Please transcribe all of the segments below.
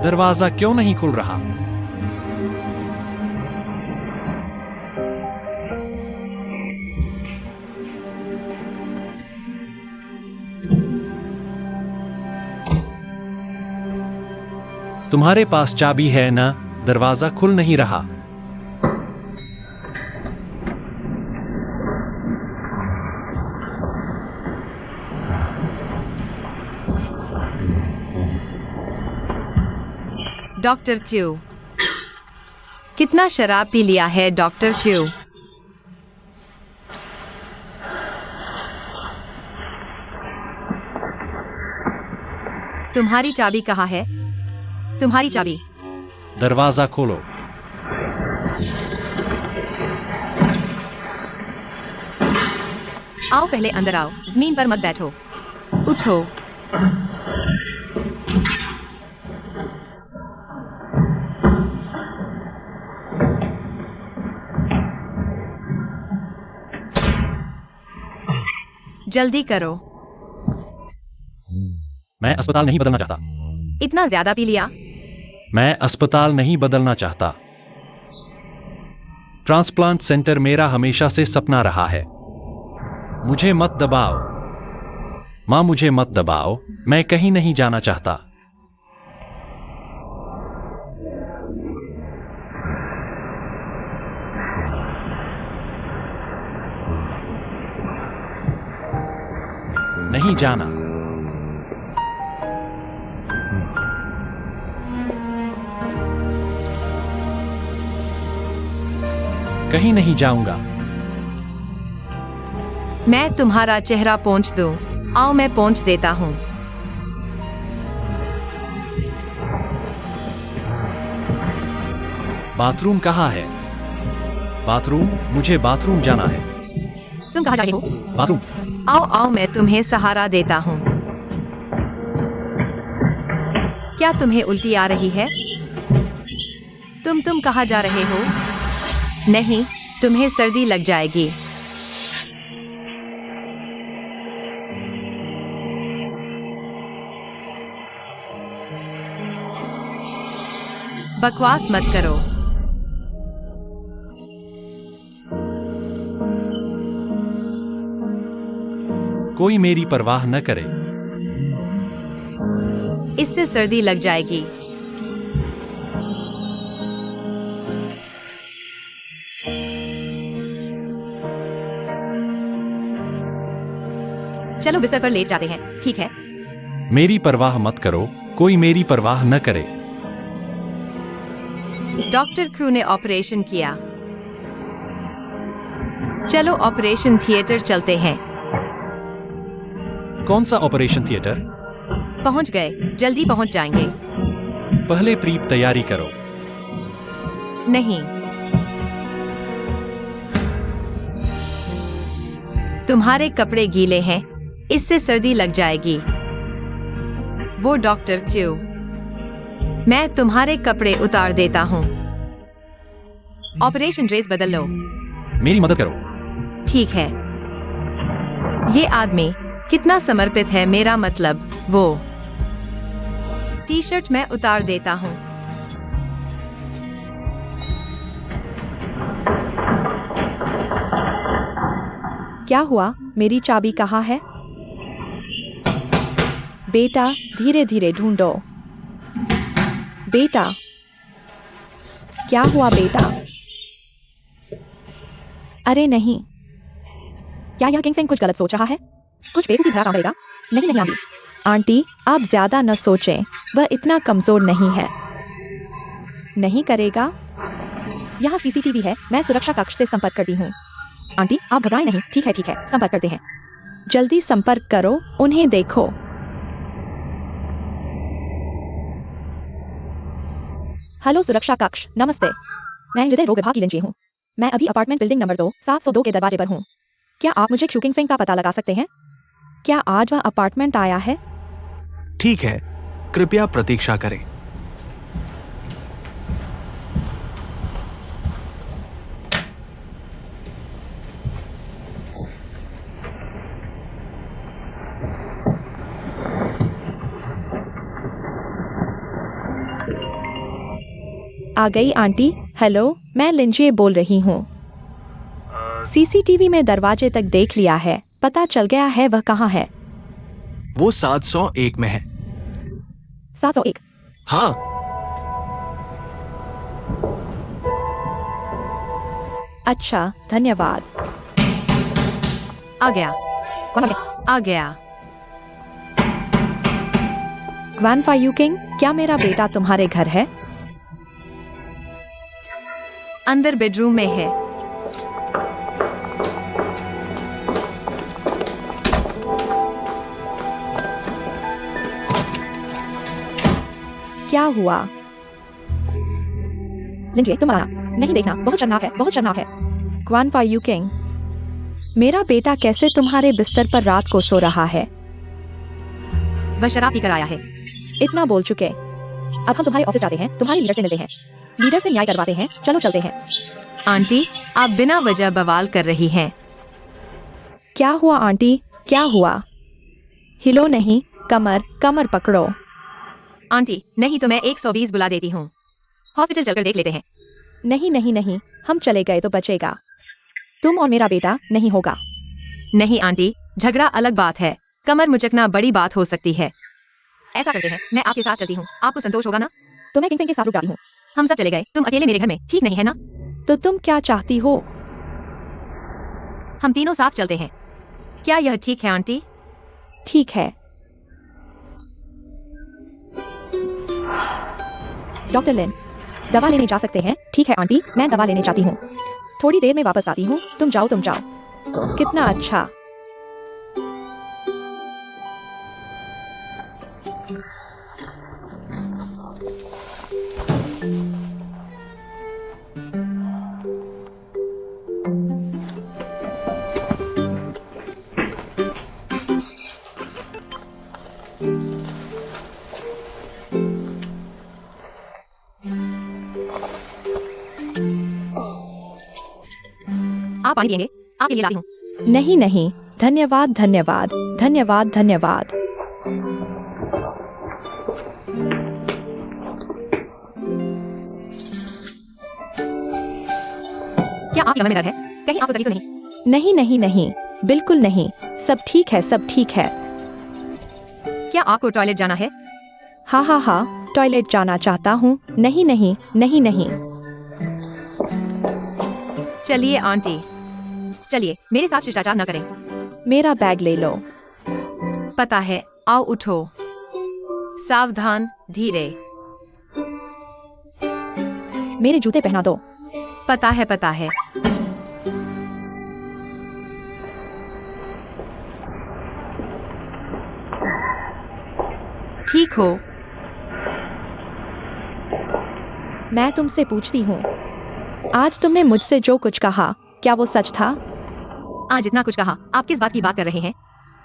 दरवाजा क्यों नहीं खुल रहा? तुम्हारे पास चाबी है ना? दरवाजा खुल नहीं रहा। डॉक्टर क्यू, कितना शराब पी लिया है डॉक्टर क्यू? तुम्हारी चाबी कहाँ है? तुम्हारी चाबी। दरवाजा खोलो। आओ पहले अंदर आओ, जमीन पर मत बैठो, उठो। जल्दी करो। मैं अस्पताल नहीं बदलना चाहता। इतना ज्यादा पी लिया? मैं अस्पताल नहीं बदलना चाहता। ट्रांसप्लांट सेंटर मेरा हमेशा से सपना रहा है। मुझे मत दबाओ माँ, मुझे मत दबाओ, मैं कहीं नहीं जाना चाहता। नहीं जाना। कहीं नहीं जाऊंगा। मैं तुम्हारा चेहरा पोंछ दूं? आओ मैं पोंछ देता हूँ। बाथरूम कहाँ है? बाथरूम, मुझे बाथरूम जाना है। तुम कहाँ जा रहे हो? बाथरूम। आओ आओ मैं तुम्हें सहारा देता हूँ। क्या तुम्हें उल्टी आ रही है? तुम कहाँ जा रहे हो? नहीं, तुम्हें सर्दी लग जाएगी। बकवास मत करो। कोई मेरी परवाह न करे। इससे सर्दी लग जाएगी। चलो बिस्तर पर लेट जाते हैं, ठीक है? मेरी परवाह मत करो, कोई मेरी परवाह न करे। डॉक्टर क्रू ने ऑपरेशन किया। चलो ऑपरेशन थिएटर चलते हैं। कौन सा ऑपरेशन थिएटर? पहुंच गए, जल्दी पहुंच जाएंगे। पहले प्री तैयारी करो। नहीं, तुम्हारे कपड़े गीले हैं, इससे सर्दी लग जाएगी। वो डॉक्टर क्यों? मैं तुम्हारे कपड़े उतार देता हूँ। ऑपरेशन ड्रेस बदल लो। मेरी मदद करो। ठीक है। ये आदमी कितना समर्पित है, मेरा मतलब वो। टी शर्ट मैं उतार देता हूँ। क्या हुआ? मेरी चाबी कहाँ है? बेटा धीरे धीरे ढूंढो। बेटा, क्या हुआ बेटा? अरे नहीं, क्या यह किंगफिंग कुछ गलत सोच रहा है? कुछ बेवकूफी भरा काम करेगा? नहीं नहीं आंटी, आंटी आप ज्यादा न सोचें, वह इतना कमजोर नहीं है। नहीं करेगा? यहाँ सीसीटीवी है, मैं सुरक्षा कक्ष से संपर्क करती हूँ। आंटी आप घबराएं नहीं, ठीक है संपर्क करते हैं। जल्दी संपर्क करो, उन्हें देखो। हेलो सुरक्षा कक्ष, नमस्ते। मैं हृदय रोग विभाग की लिंची हूँ। मैं अभी अपार्टमेंट बिल्डिंग नंबर 2 702 के दरवाजे पर हूँ। क्या आप मुझे किंगफिंग का पता लगा सकते हैं? क्या आज वह अपार्टमेंट आया है? ठीक है, कृपया प्रतीक्षा करें। आ गई आंटी। हेलो, मैं लिंजे बोल रही हूँ। सीसीटीवी में दरवाजे तक देख लिया है, पता चल गया है वह कहाँ है। वो 701 में है। 701। हाँ, अच्छा, धन्यवाद। आ गया, कौन आ गया? आ गया। ग्रैंडफा यूकिंग, क्या मेरा बेटा तुम्हारे घर है? अंदर बेडरूम में है। क्या हुआ? लिंजे, तुम आना, नहीं देखना, बहुत शर्मनाक है, बहुत शर्मनाक है। ग्रैंडफा यूकिंग, मेरा बेटा कैसे तुम्हारे बिस्तर पर रात को सो रहा है? वह शराब पीकर आया है। इतना बोल चुके, अब हम तुम्हारे ऑफिस जाते हैं, तुम्हारे लीडर से मिलते हैं, लीडर से न्याय करवाते हैं। चलो चलते हैं। आंटी, आप बिना वजह बवाल कर रही हैं। क्या हुआ आंटी, क्या हुआ? हिलो नहीं, कमर कमर पकड़ो। आंटी, नहीं तो मैं 120 बुला देती हूँ। हॉस्पिटल चलकर देख लेते हैं। नहीं नहीं नहीं, हम चले गए तो बचेगा, तुम और मेरा बेटा नहीं होगा। नहीं आंटी, झगड़ा अलग बात है, कमर मुचकना बड़ी बात हो सकती है। ऐसा करते हैं, मैं आपके साथ चलती हूँ, आपको संतोष होगा ना? तो मैं किंगफिंग के साथ रुक जाती हूँ। हम सब चले गए, तुम अकेले मेरे घर में, ठीक नहीं है ना? तो तुम क्या चाहती हो? हम तीनों साथ चलते हैं। क्या यह ठीक है आंटी? ठीक है। डॉक्टर लिन, दवा लेने जा सकते हैं? ठीक है आंटी, मैं दवा लेने जाती हूँ, थोड़ी देर में वापस आती हूँ। तुम जाओ, तुम जाओ। कितना अच्छा। आप पानी पियेंगे? आपके लिए लाई हूँ। नहीं नहीं, धन्यवाद धन्यवाद धन्यवाद धन्यवाद। क्या आपकी कमर में दर्द है? कहीं आपको तकलीफ तो नहीं? नहीं नहीं नहीं, बिल्कुल नहीं, सब ठीक है, सब ठीक है। क्या आपको टॉयलेट जाना है? हाँ हाँ हाँ, टॉयलेट जाना चाहता हूँ। नहीं नहीं नहीं नहीं। चलिए आंटी, चलिए, मेरे साथ शिष्टाचार न करें। मेरा बैग ले लो। पता है, आओ उठो। सावधान, धीरे। मेरे जूते पहना दो। पता है, पता है। ठीक हो? मैं तुमसे पूछती हूँ, आज तुमने मुझसे जो कुछ कहा, क्या वो सच था? आज इतना कुछ कहा, आप किस बात की बात कर रहे हैं?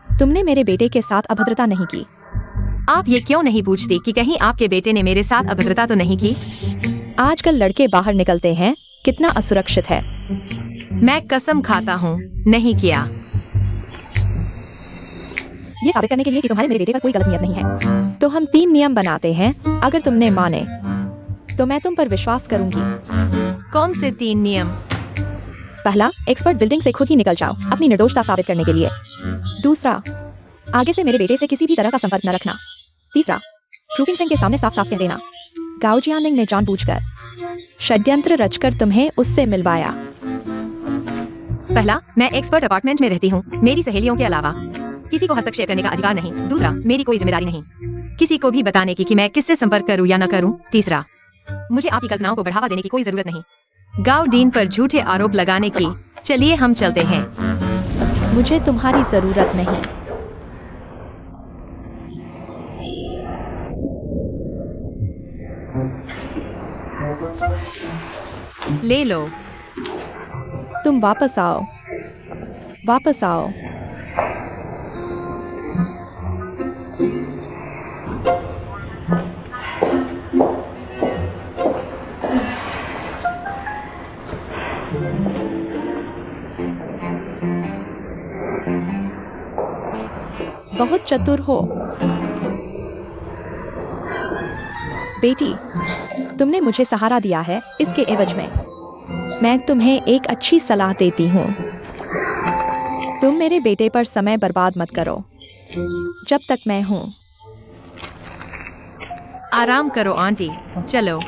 तुमने मेरे बेटे के साथ अभद्रता नहीं की। आप ये क्यों नहीं पूछती कि कहीं आपके बेटे ने मेरे साथ अभद्रता तो नहीं की? आजकल लड़के बाहर निकलते हैं, कितना असुरक्षित है। मैं कसम खाता हूँ, नहीं किया। ये साबित करने के लिए कि तुम्हारे मेरे बेटे का कोई गलत नियत नहीं है, तो हम 3 नियम बनाते हैं। अगर तुमने माने तो मैं तुम पर विश्वास करूंगी। कौन से 3 नियम? पहला, एक्सपर्ट बिल्डिंग से खुद ही निकल जाओ अपनी निर्दोषता साबित करने के लिए। दूसरा, आगे से मेरे बेटे से किसी भी तरह का संपर्क न रखना। तीसरा, ट्रूकिंग सिंह के सामने साफ साफ कह देना, गाओ जियानिंग ने जानबूझकर षड्यंत्र रचकर तुम्हें उससे मिलवाया। पहला, मैं एक्सपर्ट अपार्टमेंट में रहती हूँ, मेरी सहेलियों के अलावा किसी को हस्तक्षेप करने का अधिकार नहीं। दूसरा, मेरी कोई जिम्मेदारी नहीं किसी को भी बताने की कि मैं किससे संपर्क करूँ या न करूँ। तीसरा, मुझे आपकी कल्पनाओं को बढ़ावा देने की कोई जरूरत नहीं। गाओ डीन पर झूठे आरोप लगाने की। चलिए हम चलते हैं। मुझे तुम्हारी जरूरत नहीं। ले लो। तुम वापस आओ, वापस आओ। बहुत चतुर हो। बेटी, तुमने मुझे सहारा दिया है, इसके एवज में मैं तुम्हें एक अच्छी सलाह देती हूँ। तुम मेरे बेटे पर समय बर्बाद मत करो जब तक मैं हूँ। आराम करो आंटी, चलो।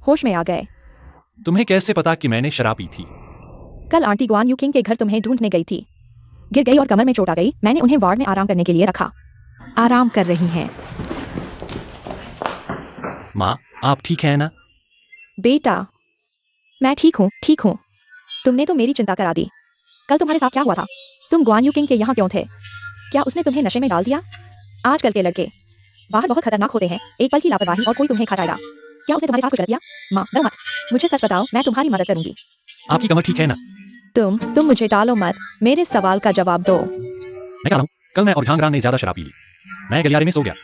होश में आ गए। तुम्हें कैसे पता कि मैंने शराब पी थी? कल आंटी गुआन यू किंग के घर तुम्हें ढूंढने गई थी। गिर गई और कमर में चोट आ गई। मैंने उन्हें वार्ड में आराम करने के लिए रखा। आराम कर रही हैं। माँ, आप ठीक है ना? बेटा, मैं ठीक हूँ, ठीक हूँ। तुमने तो मेरी चिंता करा दी। कल तुम्हारे साथ क्या हुआ था? तुम गुआन यू किंग के यहाँ क्यों थे? क्या उसने तुम्हें नशे में डाल दिया? आजकल के लड़के बाहर बहुत खतरनाक होते हैं। एक पल की लापरवाही और कोई तुम्हें खा जाएगा। क्या उसने तुम्हारे साथ कुछ गलत किया? माँ, डरो मत। मुझे सच बताओ, मैं तुम्हारी मदद करूंगी। आपकी कमर ठीक है ना? तुम मुझे टालो मत। मेरे सवाल का जवाब दो। मैं कह रहा हूँ, कल मैं और झांगरान ने ज्यादा शराब पी ली। मैं गलियारे में सो गया।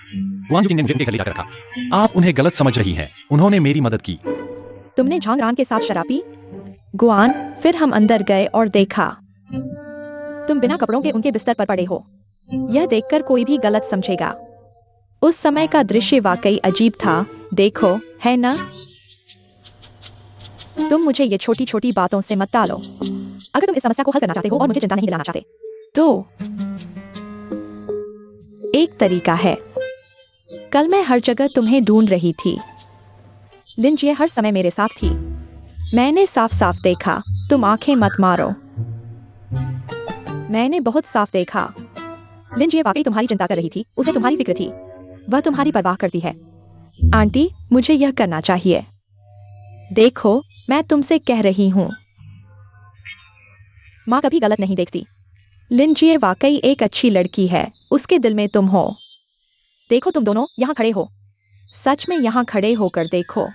गुआन यू किंग ने मुझे उनके घर ले जाकर रखा। आप उन्हें गलत समझ रही हैं। उन्होंने मेरी मदद की। तुमने झांगरान के साथ शराब पी? गुआन, फिर हम अंदर गए और देखा तुम बिना कपड़ों के उनके बिस्तर पर पड़े हो। यह देखकर कोई भी गलत समझेगा। उस समय का दृश्य वाकई अजीब था। देखो, है ना? तुम मुझे ये छोटी छोटी बातों से मत टालो। अगर तुम इस समस्या को हल करना चाहते हो और मुझे चिंता नहीं दिलाना चाहते, तो एक तरीका है। कल मैं हर जगह तुम्हें ढूंढ रही थी। लिंजिए हर समय मेरे साथ थी। मैंने साफ साफ देखा। तुम आंखें मत मारो। मैंने बहुत साफ देखा। लिंजिए वाकई तुम्हारी चिंता कर रही थी। उसे तुम्हारी फिक्र थी। वह तुम्हारी परवाह करती है। आंटी, मुझे यह करना चाहिए। देखो, मैं तुमसे कह रही हूं। माँ कभी गलत नहीं देखती। लिंजिए वाकई एक अच्छी लड़की है। उसके दिल में तुम हो। देखो, तुम दोनों यहाँ खड़े हो। सच में यहाँ खड़े होकर देखो।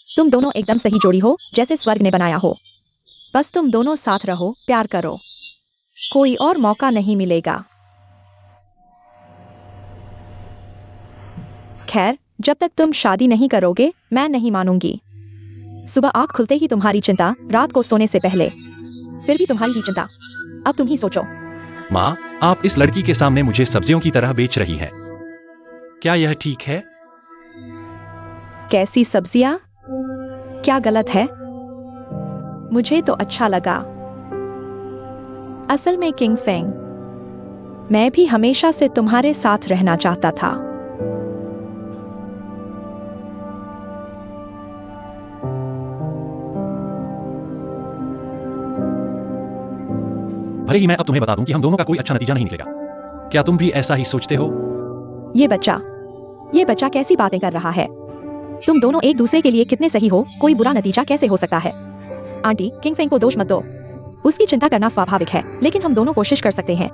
तुम दोनों एकदम सही जोड़ी हो, जैसे स्वर्ग ने बनाया हो। बस तुम दोनों साथ रहो, प्यार करो। कोई और मौका नहीं मिलेगा। खैर, जब तक तुम शादी नहीं करोगे मैं नहीं मानूंगी। सुबह आँख खुलते ही तुम्हारी चिंता, रात को सोने से पहले फिर भी तुम्हारी ही चिंता। अब तुम ही सोचो। माँ, आप इस लड़की के सामने मुझे सब्जियों की तरह बेच रही हैं। क्या यह ठीक है? कैसी सब्जियां? क्या गलत है? मुझे तो अच्छा लगा। असल में किंग फेंग, मैं भी हमेशा से तुम्हारे साथ रहना चाहता था। भले ही मैं अब तुम्हें बता दूं कि हम दोनों का कोई अच्छा नतीजा नहीं निकलेगा, क्या तुम भी ऐसा ही सोचते हो? ये बच्चा कैसी बातें कर रहा है? तुम दोनों एक दूसरे के लिए कितने सही हो, कोई बुरा नतीजा कैसे हो सकता है? आंटी, किंग फेंग को दोष मत दो। उसकी चिंता करना स्वाभाविक है, लेकिन हम दोनों कोशिश कर सकते हैं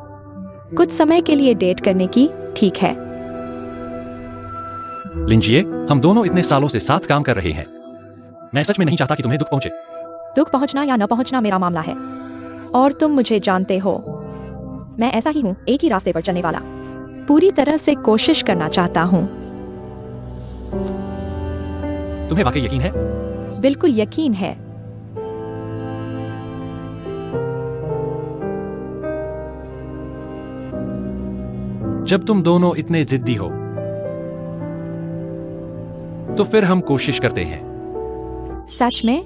कुछ समय के लिए डेट करने की, ठीक है? लिंजिए, हम दोनों इतने सालों से साथ काम कर रहे हैं। मैं सच में नहीं चाहता कि तुम्हें दुख पहुंचे। दुख पहुंचना या न पहुंचना मेरा मामला है, और तुम मुझे जानते हो, मैं ऐसा ही हूं, एक ही रास्ते पर चलने वाला। पूरी तरह से कोशिश करना चाहता हूं। तुम्हें वाकई यकीन है? बिल्कुल यकीन है। जब तुम दोनों इतने जिद्दी हो तो फिर हम कोशिश करते हैं। सच में?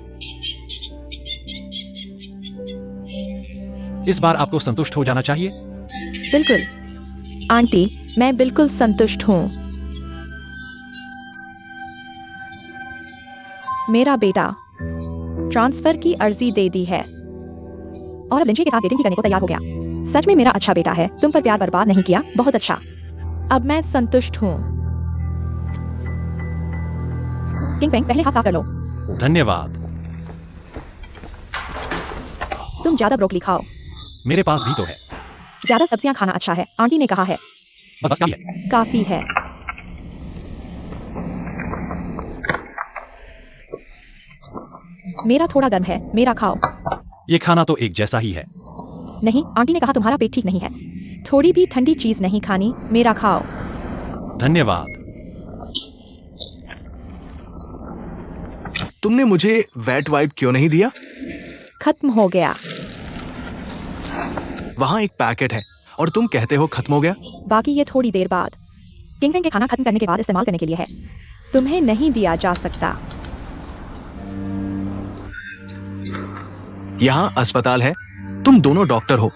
इस बार आपको संतुष्ट हो जाना चाहिए। बिल्कुल आंटी, मैं बिल्कुल संतुष्ट हूं। मेरा बेटा ट्रांसफर की अर्जी दे दी है और अब लिंजी के साथ डेटिंग भी करने को तैयार हो गया। सच में मेरा अच्छा बेटा है, तुम पर प्यार बर्बाद नहीं किया, बहुत अच्छा। अब मैं संतुष्ट हूं। किंग फेंग, पहले हाथ साफ कर लो। धन्यवाद। तुम ज्यादा ब्रोकली खाओ। मेरे पास भी तो है। ज्यादा सब्जियां खाना अच्छा है, आंटी ने कहा है। बस काफी है। काफी है। मेरा थोड़ा गर्म है, मेरा खाओ। ये खाना तो एक जैसा ही है। नहीं, आंटी ने कहा तुम्हारा पेट ठीक नहीं है, थोड़ी भी ठंडी चीज नहीं खानी, मेरा खाओ। धन्यवाद। तुमने मुझे वेट वाइप क्यों नहीं दिया? खत्म हो गया। वहां एक पैकेट है और तुम कहते हो खत्म हो गया। बाकी ये थोड़ी देर बाद। किंग फेंग के खाना खत्म करने के बाद इस्तेमाल करने के लिए है, तुम्हें नहीं दिया जा सकता। यहाँ अस्पताल है, तुम दोनों डॉक्टर हो,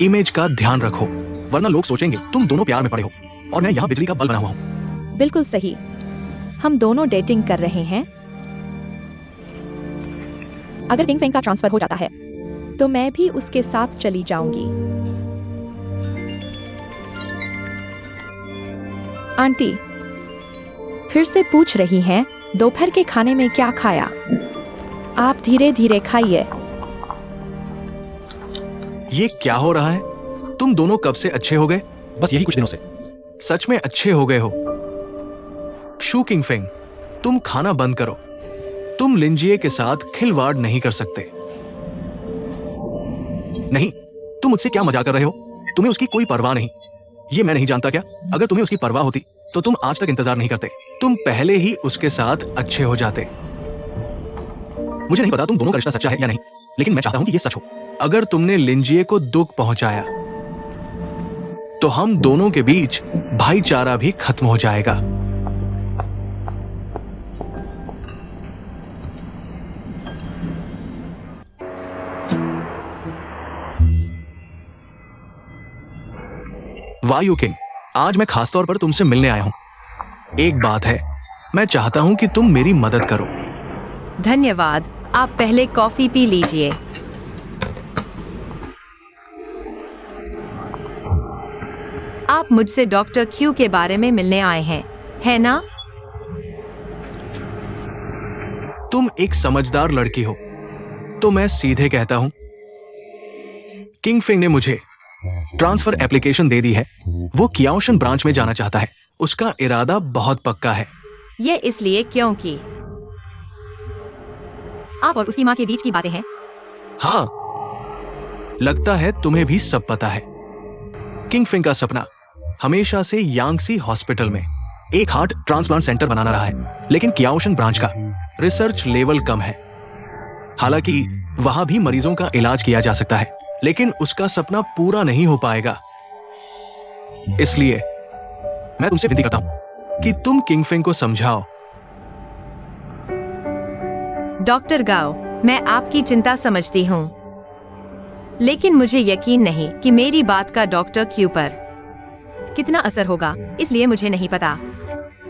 इमेज का ध्यान रखो, वरना लोग सोचेंगे तुम दोनों प्यार में पड़े हो और मैं यहाँ बिजली का बल्ब बना हुआ हूँ। बिल्कुल सही, हम दोनों डेटिंग कर रहे हैं। अगर किंग फेंग का ट्रांसफर हो जाता है तो मैं भी उसके साथ चली जाऊंगी। आंटी फिर से पूछ रही हैं, दोपहर के खाने में क्या खाया? आप धीरे धीरे खाइए। ये क्या हो रहा है? तुम दोनों कब से अच्छे हो गए? बस यही कुछ दिनों से। सच में अच्छे हो गए हो। शू किंग फेंग, तुम खाना बंद करो। तुम लिंजिए के साथ खिलवाड़ नहीं कर सकते। नहीं, तुम मुझसे क्या मजाक कर रहे हो? तुम्हें उसकी कोई परवाह नहीं। ये मैं नहीं जानता क्या? अगर तुम्हें उसकी परवाह होती तो तुम आज तक इंतजार नहीं करते, तुम पहले ही उसके साथ अच्छे हो जाते। मुझे नहीं पता तुम दोनों का रिश्ता सच्चा है या नहीं, लेकिन मैं चाहता हूं कि ये सच हो। अगर तुमने लिंजिए को दुख पहुंचाया तो हम दोनों के बीच भाईचारा भी खत्म हो जाएगा। वायु किंग, आज मैं खास तौर पर तुमसे मिलने आया हूं। एक बात है, मैं चाहता हूं कि तुम मेरी मदद करो। धन्यवाद, आप पहले कॉफी पी लीजिए। आप मुझसे डॉक्टर क्यू के बारे में मिलने आए हैं, है ना? तुम एक समझदार लड़की हो, तो मैं सीधे कहता हूं। किंग फेंग ने मुझे ट्रांसफर एप्लीकेशन दे दी है। वो कियाओशन ब्रांच में जाना चाहता है। उसका इरादा बहुत पक्का है। ये इसलिए क्योंकि आप और उसकी माँ के बीच की बातें हैं। हाँ, लगता है तुम्हें भी सब पता है। किंग फिंग का सपना हमेशा से यांगसी हॉस्पिटल में एक हार्ट ट्रांसप्लांट सेंटर बनाना रहा है, लेकिन कियाओशन ब्रांच का रिसर्च लेवल कम है। हालांकि वहां भी मरीजों का इलाज किया जा सकता है, लेकिन उसका सपना पूरा नहीं हो पाएगा। इसलिए मैं तुमसे विनती करता हूं कि तुम किंग फिंग को समझाओ। डॉक्टर गाओ, मैं आपकी चिंता समझती हूँ, लेकिन मुझे यकीन नहीं कि मेरी बात का डॉक्टर क्यू पर कितना असर होगा, इसलिए मुझे नहीं पता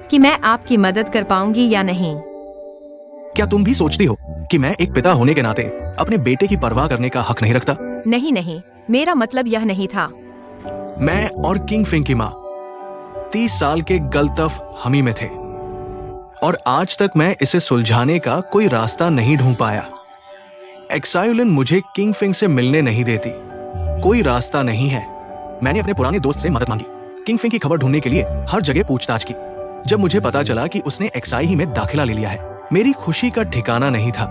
कि मैं आपकी मदद कर पाऊंगी या नहीं। क्या तुम भी सोचती हो कि मैं एक पिता होने के नाते अपने बेटे की परवाह करने का हक नहीं रखता? नहीं नहीं, मेरा मतलब यह नहीं था। मैं और किंग फिंग की माँ 30 साल के गलतफ हमी में थे, और आज तक मैं इसे सुलझाने का कोई रास्ता नहीं ढूंढ पाया। एक्साइलिन मुझे किंग फिंग से मिलने नहीं देती, कोई रास्ता नहीं है। मैंने अपने पुराने दोस्त से मदद मांगी, किंग फिंग की खबर ढूंढने के लिए हर जगह पूछताछ की। जब मुझे पता चला कि उसने एक्साई ही में दाखिला ले लिया है, मेरी खुशी का ठिकाना नहीं था।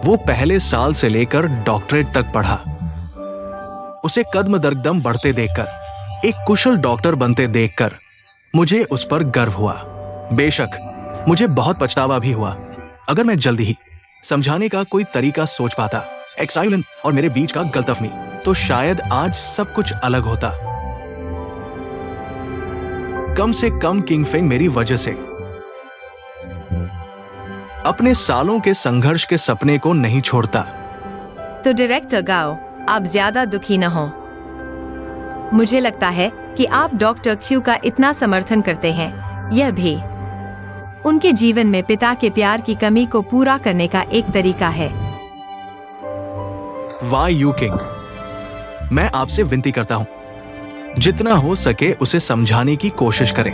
वो पहले साल से लेकर डॉक्टरेट तक पढ़ा। उसे कदम दर कदम बढ़ते देखकर, एक कुशल डॉक्टर बनते देखकर मुझे उस पर गर्व हुआ। बेशक मुझे बहुत पछतावा भी हुआ। अगर मैं जल्दी ही समझाने का कोई तरीका सोच पाता एक्साइलिन और मेरे बीच का गलतफहमी, तो शायद आज सब कुछ अलग होता। कम से कम किंग फिंग मेरी वजह से अपने सालों के संघर्ष के सपने को नहीं छोड़ता। तो डायरेक्टर गाओ, आप ज्यादा दुखी न हो। मुझे लगता है कि आप डॉक्टर क्यू का इतना समर्थन करते हैं, यह भी उनके जीवन में पिता के प्यार की कमी को पूरा करने का एक तरीका है। वाई यू किंग, मैं आपसे विनती करता हूं, जितना हो सके उसे समझाने की कोशिश करें।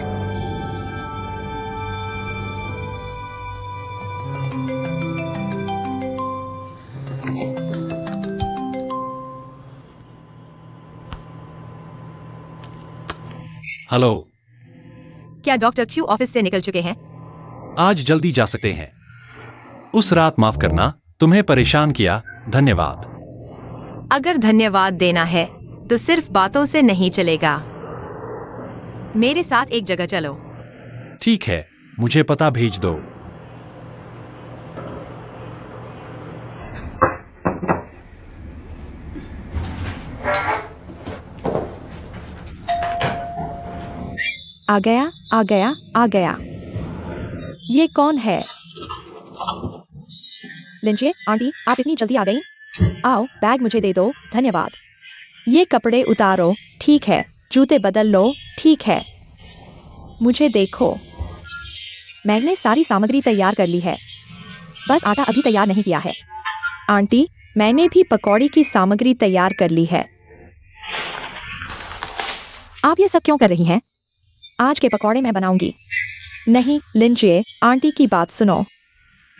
हेलो। क्या डॉक्टर क्यू ऑफिस से निकल चुके हैं? आज जल्दी जा सकते हैं। उस रात माफ करना, तुम्हें परेशान किया। धन्यवाद। अगर धन्यवाद देना है तो सिर्फ बातों से नहीं चलेगा। मेरे साथ एक जगह चलो। ठीक है, मुझे पता भेज दो। आ गया, आ गया, आ गया। ये कौन है? लिंजिए, आंटी, आप इतनी जल्दी आ गई? आओ, बैग मुझे दे दो, धन्यवाद। ये कपड़े उतारो, ठीक है। जूते बदल लो, ठीक है। मुझे देखो, मैंने सारी सामग्री तैयार कर ली है, बस आटा अभी तैयार नहीं किया है। आंटी, मैंने भी पकौड़ी की सामग्री तैयार कर ली है। आप ये सब क्यों कर रही हैं? आज के पकौड़े मैं बनाऊंगी। नहीं, लिंजिए, आंटी की बात सुनो।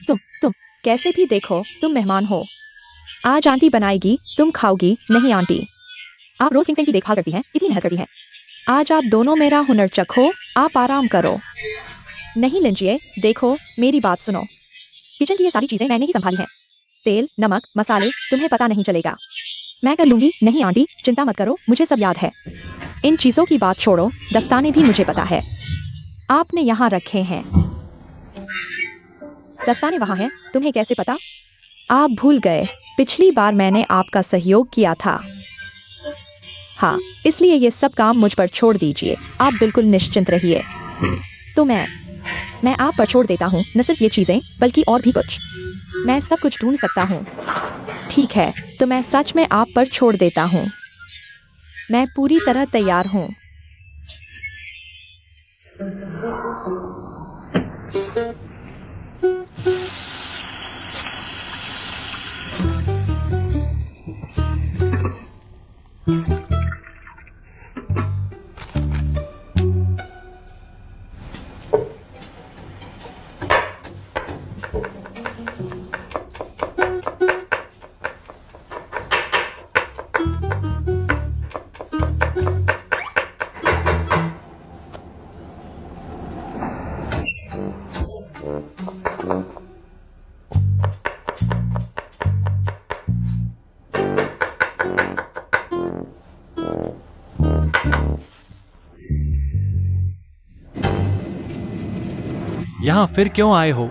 तुम कैसे भी देखो, तुम मेहमान हो। आज आंटी बनाएगी, तुम खाओगी। नहीं आंटी, आप रोज किंग फिंग की देखभाल करती हैं, इतनी मेहनत करती हैं। आज आप दोनों मेरा हुनर चखो, आप आराम करो। नहीं लिंजिए, देखो, मेरी बात सुनो। किचन की ये सारी चीजें मैंने ही संभाली हैं। तेल, नमक, मसाले, तुम्हें पता नहीं चलेगा। मैं कर लूंगी। नहीं आंटी, चिंता मत करो, मुझे सब याद है। इन चीजों की बात छोड़ो, दस्ताने भी मुझे पता है। आपने यहाँ रखे हैं। दस्ताने वहाँ हैं, तुम्हें कैसे पता? आप भूल गए, पिछली बार मैंने आपका सहयोग किया था। हाँ, इसलिए ये सब काम मुझ पर छोड़ दीजिए, आप बिल्कुल निश्चिंत रहिए। तो मैं आप पर छोड़ देता हूँ, न सिर्फ ये चीजें बल्कि और भी कुछ। मैं सब कुछ ढूंढ सकता हूँ। ठीक है, तो मैं सच में आप पर छोड़ देता हूँ। मैं पूरी तरह तैयार हूँ। यहाँ फिर क्यों आए हो?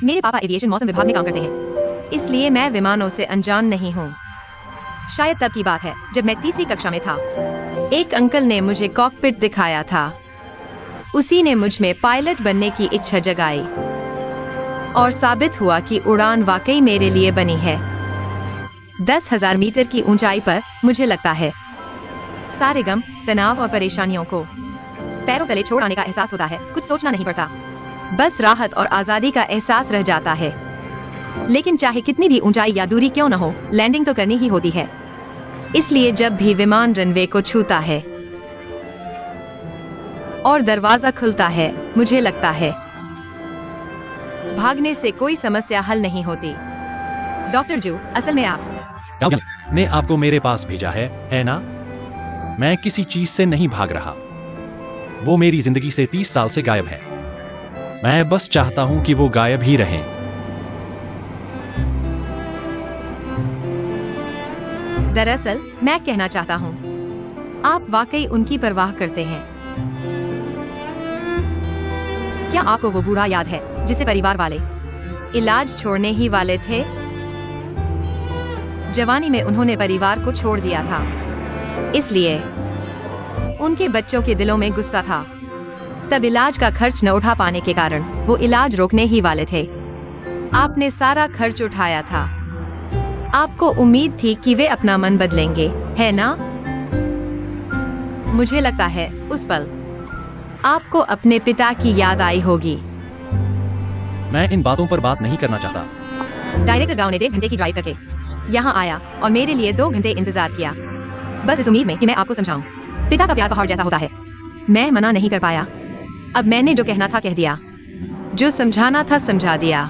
मेरे पापा एविएशन मौसम विभाग में काम करते हैं, इसलिए मैं विमानों से अनजान नहीं हूँ। शायद तब की बात है जब मैं तीसरी कक्षा में था। एक अंकल ने मुझे कॉकपिट दिखाया था। उसी ने मुझ में पायलट बनने की इच्छा जगाई और साबित हुआ कि उड़ान वाकई मेरे लिए बनी है। 10,000 मीटर की ऊंचाई पर मुझे लगता है सारे गम, तनाव और परेशानियों को पैरों तले छोड़ आने का एहसास होता है। कुछ सोचना नहीं पड़ता, बस राहत और आजादी का एहसास रह जाता है। लेकिन चाहे कितनी भी ऊंचाई या दूरी क्यों न हो, लैंडिंग तो करनी ही होती है। इसलिए जब भी विमान रनवे को छूता है और दरवाजा खुलता है, मुझे लगता है भागने से कोई समस्या हल नहीं होती। डॉक्टर जू, असल में आप ने आपको मेरे पास भेजा है ना? मैं किसी चीज से नहीं भाग रहा। वो मेरी जिंदगी से 30 साल से गायब है। मैं बस चाहता हूं कि वो गायब ही रहें। दरअसल मैं कहना चाहता हूँ, आप वाकई उनकी परवाह करते हैं। क्या आपको वो बुरा याद है जिसे परिवार वाले इलाज छोड़ने ही वाले थे? जवानी में उन्होंने परिवार को छोड़ दिया था, इसलिए उनके बच्चों के दिलों में गुस्सा था। तब इलाज का खर्च न उठा पाने के कारण वो इलाज रोकने ही वाले थे। आपने सारा खर्च उठाया था। आपको उम्मीद थी कि वे अपना मन बदलेंगे, है ना? मुझे लगता है उस पल आपको अपने पिता की याद आई होगी। मैं इन बातों पर बात नहीं करना चाहता। डायरेक्टर गांव ने 1.5 घंटे की ड्राइव करके यहाँ आया और मेरे लिए 2 घंटे इंतजार किया, बस इस उम्मीद में कि मैं आपको समझाऊं। पिता का प्यार पहाड़ जैसा होता है। मैं मना नहीं कर पाया। अब मैंने जो कहना था कह दिया, जो समझाना था समझा दिया।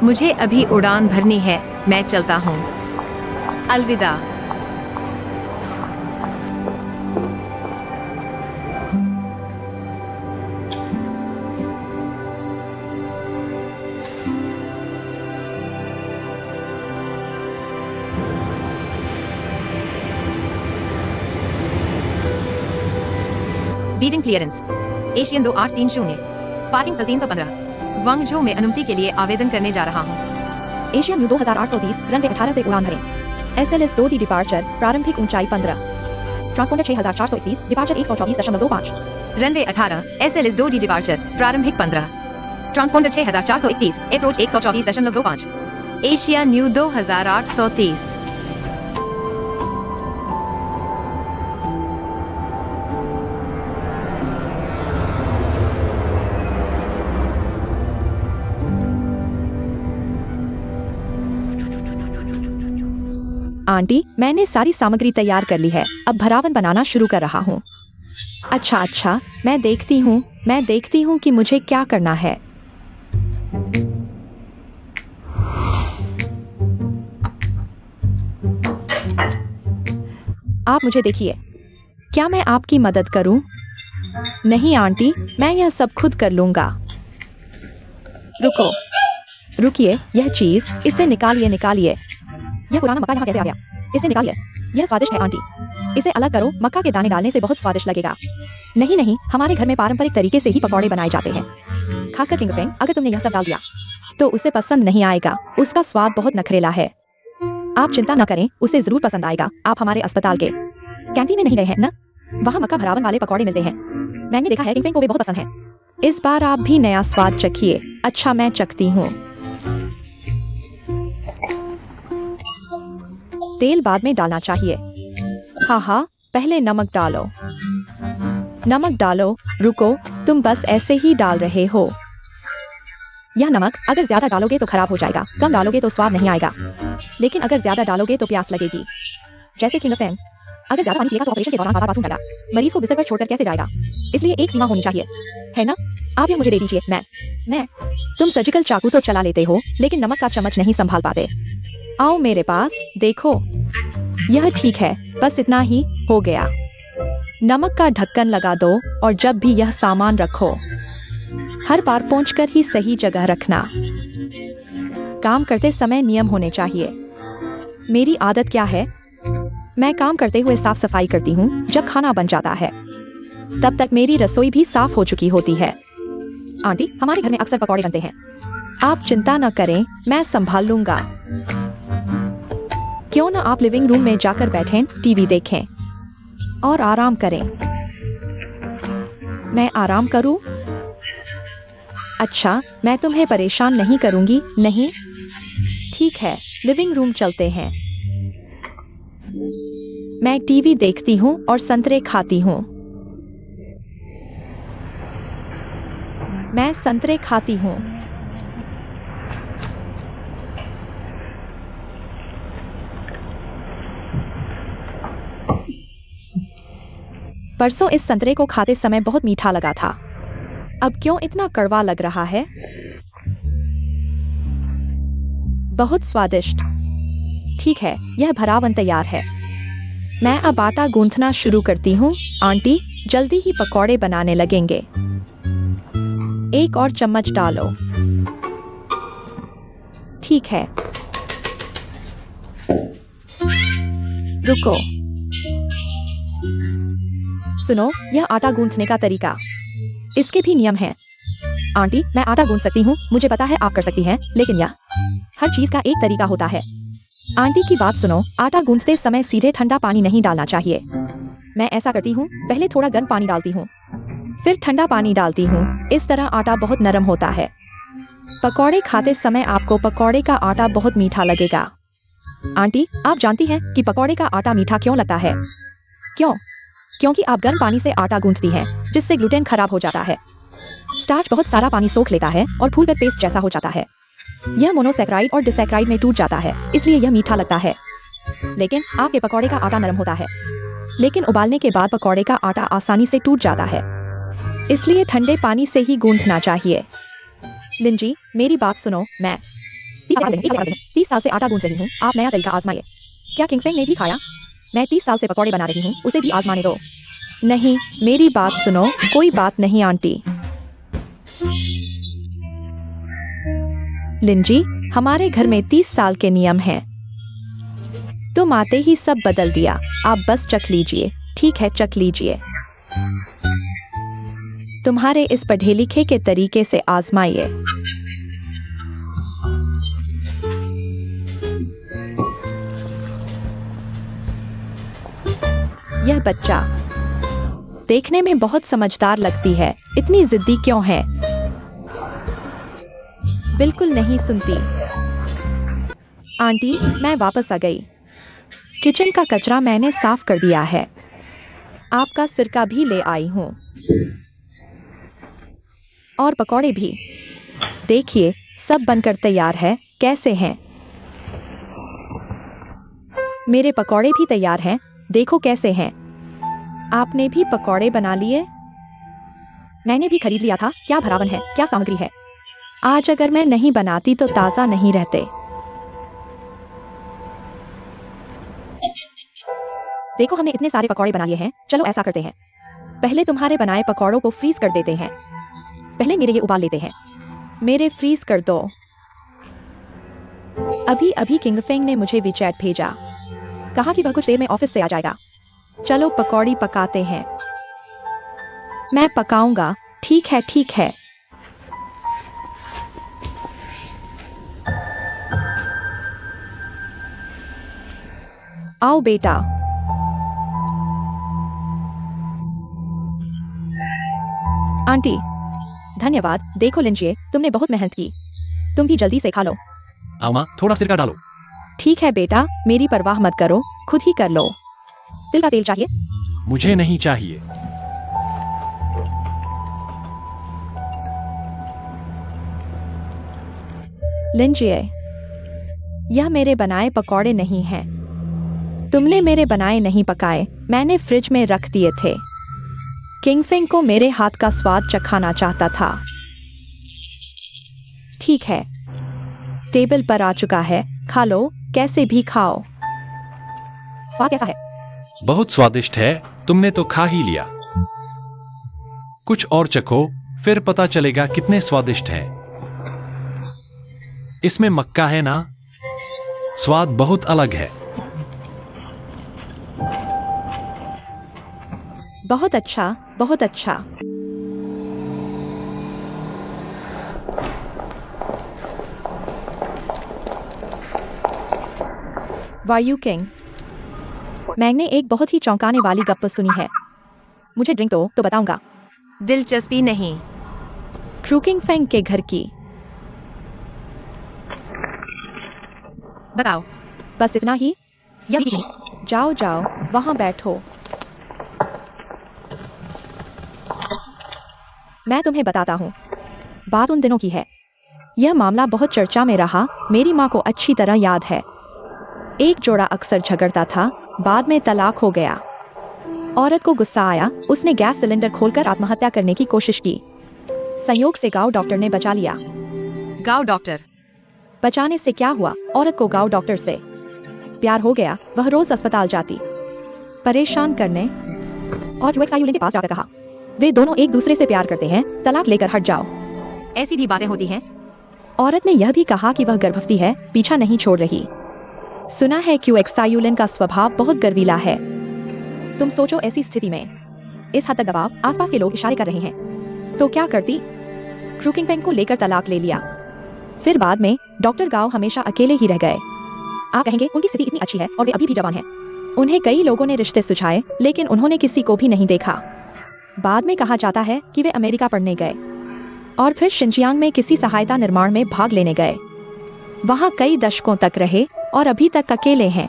मुझे अभी उड़ान भरनी है, मैं चलता हूँ। अलविदा। बीजिंग क्लियरेंस एशियन 2830, पार्किंग स्थल 315, वांगझो में अनुमति के लिए आवेदन करने जा रहा हूँ। एशिया न्यू 2830 रनवे 18 से उड़ान भरें। SLS 2D डिपार्चर, प्रारंभिक ऊंचाई 15, transponder 6431, departure 124.25, runway 18, SLS 2D departure, प्रारंभिक 15, transponder 6431, approach 124.25, Asia new 2830। Aunty, मैंने सारी सामग्री तैयार कर ली है। अब भरावन बनाना शुरू कर रहा हूँ। अच्छा, मैं देखती हूँ कि मुझे क्या करना है। आप मुझे देखिए। क्या मैं आपकी मदद करूं? नहीं आंटी, मैं यह सब खुद कर लूंगा। रुकिए, यह चीज, इसे निकालिए। यह पुराना मक्का यहाँ कैसे आ गया? इसे निकालिए। यह स्वादिष्ट है आंटी। इसे अलग करो, मक्का के दाने डालने से बहुत स्वादिष्ट लगेगा। नहीं, हमारे घर में पारंपरिक तरीके से ही पकौड़े बनाए जाते हैं। खासकर किंग फ्रेंड, अगर तुमने यह सब डाल दिया तो उसे पसंद नहीं आएगा। उसका स्वाद बहुत नखरेला है। आप चिंता न करें, उसे जरूर पसंद आएगा। आप हमारे अस्पताल के कैंटीन में नहीं गए हैं ना? वहाँ मक्का भरावन वाले पकौड़े मिलते हैं। मैंने देखा है किंग फ्रेंड को वे बहुत पसंद है। इस बार आप भी नया स्वाद चखिए। अच्छा, मैं चखती हूँ। तेल बाद में डालना चाहिए। हाँ, पहले नमक डालो। रुको, तुम बस ऐसे ही डाल रहे हो। यह नमक अगर ज्यादा डालोगे तो खराब हो जाएगा, कम डालोगे तो स्वाद नहीं आएगा। लेकिन अगर ज्यादा डालोगे तो प्यास लगेगी। जैसे किंग फैंग, अगर ज्यादा पानी पिएगा तो ऑपरेशन के दौरान बाथरूम जाएगा। मरीज को बिस्तर पर छोड़कर कैसे जाएगा? इसलिए एक सीमा होनी चाहिए, है ना? आप यह मुझे दे दीजिए। मैं तुम सर्जिकल चाकू तो चला लेते हो, लेकिन नमक का चम्मच नहीं संभाल पाते। आओ मेरे पास, देखो। यह ठीक है, बस इतना ही हो गया। नमक का ढक्कन लगा दो और जब भी यह सामान रखो, हर बार पोंछकर ही सही जगह रखना। काम करते समय नियम होने चाहिए। मेरी आदत क्या है? मैं काम करते हुए साफ सफाई करती हूँ जब खाना बन जाता है। तब तक मेरी रसोई भी साफ हो चुकी होती है। आंटी, हमारे घर में अक्सर पकौड़े बनते हैं। आप चिंता न करें, मैं संभाल लूंगा। क्यों ना आप लिविंग रूम में जाकर बैठें, टीवी देखें और आराम करें। मैं आराम करूं? अच्छा, मैं तुम्हें परेशान नहीं करूंगी, नहीं? ठीक है, लिविंग रूम चलते हैं। मैं टीवी देखती हूँ और संतरे खाती हूँ। मैं संतरे खाती हूँ। परसों इस संतरे को खाते समय बहुत मीठा लगा था। अब क्यों इतना कड़वा लग रहा है? बहुत स्वादिष्ट। ठीक है, यह भरावन तैयार है। मैं अब आटा गूंथना शुरू करती हूँ। आंटी, जल्दी ही पकौड़े बनाने लगेंगे। एक और चम्मच डालो। ठीक है। रुको, सुनो, यह आटा गूंथने का तरीका। इसके भी नियम हैं। आंटी, मैं आटा गूंथ सकती हूँ, मुझे पता है आप कर सकती हैं, लेकिन यह हर चीज का एक तरीका होता है। आंटी की बात सुनो, आटा गूंथते समय सीधे ठंडा पानी नहीं डालना चाहिए। मैं ऐसा करती हूँ, पहले थोड़ा गर्म पानी डालती हूँ, फिर ठंडा पानी डालती हूँ। इस तरह आटा बहुत नरम होता है। पकौड़े खाते समय आपको पकौड़े का आटा बहुत मीठा लगेगा। आंटी, आप जानती हैं कि पकौड़े का आटा मीठा क्यों लगता है? क्यों? क्योंकि आप गर्म पानी से आटा गूंथती हैं, जिससे ग्लूटेन खराब हो जाता है। स्टार्च बहुत सारा पानी सोख लेता है और फूलकर पेस्ट जैसा हो जाता है। यह मोनोसैकेराइड और डिसैकेराइड में टूट जाता है, इसलिए यह मीठा लगता है। लेकिन आपके पकौड़े का आटा नरम होता है, लेकिन उबालने के बाद पकौड़े का आटा आसानी से टूट जाता है। इसलिए ठंडे पानी से ही गूंथना चाहिए। लिंजी, मेरी बात सुनो, मैं 30 साल से आटा गूंथ रही हूँ। आप नया तरीका आजमाइए। क्या किंगफिंग ने भी खाया? मैं 30 साल से पकौड़े बना रही हूँ, उसे भी आजमाने दो। नहीं, मेरी बात सुनो, कोई बात नहीं आंटी। लिंजी, हमारे घर में 30 साल के नियम हैं। तुम आते ही सब बदल दिया। आप बस चख लीजिए। ठीक है, चख लीजिए। तुम्हारे इस पढ़े लिखे के तरीके से आजमाइए। यह बच्चा देखने में बहुत समझदार लगती है, इतनी जिद्दी क्यों है? बिल्कुल नहीं सुनती। आंटी, मैं वापस आ गई। किचन का कचरा मैंने साफ कर दिया है। आपका सिरका भी ले आई हूँ और पकौड़े भी। देखिए, सब बनकर तैयार है। कैसे हैं? मेरे पकौड़े भी तैयार हैं। देखो कैसे हैं। आपने भी पकौड़े बना लिए? मैंने भी खरीद लिया था। क्या भरावन है, क्या सामग्री है। आज अगर मैं नहीं बनाती तो ताजा नहीं रहते। देखो, हमने इतने सारे पकौड़े बना लिए हैं। चलो ऐसा करते हैं, पहले तुम्हारे बनाए पकौड़ों को फ्रीज कर देते हैं। पहले मेरे ये उबाल लेते हैं। मेरे फ्रीज कर दो। अभी अभी किंगफिंग ने मुझे विचैट भेजा, कहा कि वह कुछ देर में ऑफिस से आ जाएगा। चलो पकौड़ी पकाते हैं। मैं पकाऊंगा। ठीक है, ठीक है। आओ बेटा। आंटी, धन्यवाद। देखो लिंजिए, तुमने बहुत मेहनत की। तुम भी जल्दी से खा लो। आओ माँ, थोड़ा सिरका डालो। ठीक है बेटा, मेरी परवाह मत करो, खुद ही कर लो। तिल का तेल चाहिए? मुझे नहीं चाहिए। लिंजिए, यह मेरे बनाए पकौड़े नहीं हैं। तुमने मेरे बनाए नहीं पकाए, मैंने फ्रिज में रख दिए थे। किंगफिंग को मेरे हाथ का स्वाद चखाना चाहता था। ठीक है, टेबल पर आ चुका है, खा लो, कैसे भी खाओ। स्वाद कैसा है? बहुत स्वादिष्ट है। तुमने तो खा ही लिया। कुछ और चखो, फिर पता चलेगा कितने स्वादिष्ट हैं। इसमें मक्का है ना? स्वाद बहुत अलग है। बहुत अच्छा, बहुत अच्छा। वायु किंग, मैंने एक बहुत ही चौंकाने वाली गप्प सुनी है। मुझे ड्रिंक दो तो बताऊंगा। दिलचस्पी नहीं। क्रूकिंग फेंग के घर की। बताओ। बस इतना ही? यह भी नहीं। जाओ जाओ, वहां बैठो। मैं तुम्हें बताता हूँ। बात उन दिनों की है। यह मामला बहुत चर्चा में रहा, मेरी माँ को अच्छी तरह याद है। एक जोड़ा अक्सर झगड़ता था, बाद में तलाक हो गया। औरत को गुस्सा आया, उसने गैस सिलेंडर खोलकर आत्महत्या करने की कोशिश की। संयोग से गांव डॉक्टर ने बचा लिया। गाँव डॉक्टर। बचाने से क्या हुआ, औरत को गांव डॉक्टर से प्यार हो गया। वह रोज अस्पताल जाती, परेशान करने, और यूएक्सआईयूएन के पास जाकर कहा, वे दोनों एक दूसरे से प्यार करते हैं, तलाक लेकर हट जाओ। ऐसी भी बातें होती हैं। औरत ने यह भी कहा कि वह गर्भवती है, पीछा नहीं छोड़ रही। सुना है यूएक्सआईयूएन का स्वभाव बहुत गर्वीला है। तुम सोचो ऐसी स्थिति में इस हद तक दबाव, आसपास के लोग इशारे कर रहे हैं, तो क्या करती? क्रूकिंग फेंग को लेकर तलाक ले लिया। फिर बाद में डॉक्टर गांव हमेशा अकेले ही रह गए। आप कहेंगे उनकी स्थिति इतनी अच्छी है और वे अभी भी जवान हैं। उन्हें कई लोगों ने रिश्ते सुझाए, लेकिन उन्होंने किसी को भी नहीं देखा। बाद में कहा जाता है कि वे अमेरिका पढ़ने गए और फिर शिनजियांग में किसी सहायता निर्माण में भाग लेने गए। वहां कई दशकों तक रहे और अभी तक अकेले हैं।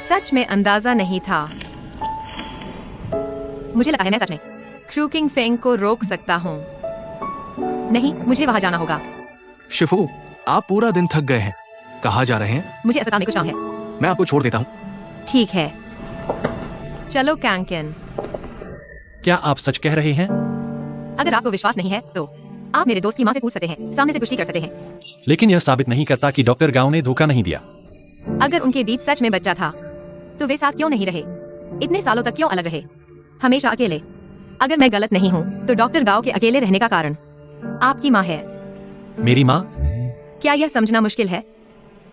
सच में अंदाजा नहीं था। मुझे लगा है मैं सच में क्रूकिंग फेंग को रोक सकता हूँ। नहीं, मुझे वहां जाना होगा। शिफू, आप पूरा दिन थक गए हैं। कहाँ जा रहे हैं? मुझे अस्पताल में कुछ काम है। मैं आपको छोड़ देता हूँ। ठीक है, चलो कैंकिन। क्या आप सच कह रहे हैं? अगर आपको विश्वास नहीं है तो आप मेरे दोस्त की माँ से पूछ सकते हैं, सामने से पुष्टि कर सकते हैं। लेकिन यह साबित नहीं करता कि डॉक्टर गांव ने धोखा नहीं दिया। अगर उनके बीच सच में बच्चा था तो वे साथ क्यों नहीं रहे? इतने सालों तक क्यों अलग रहे, हमेशा अकेले? अगर मैं गलत नहीं हूँ तो डॉक्टर गांव के अकेले रहने का कारण आपकी माँ है। मेरी माँ? क्या यह समझना मुश्किल है?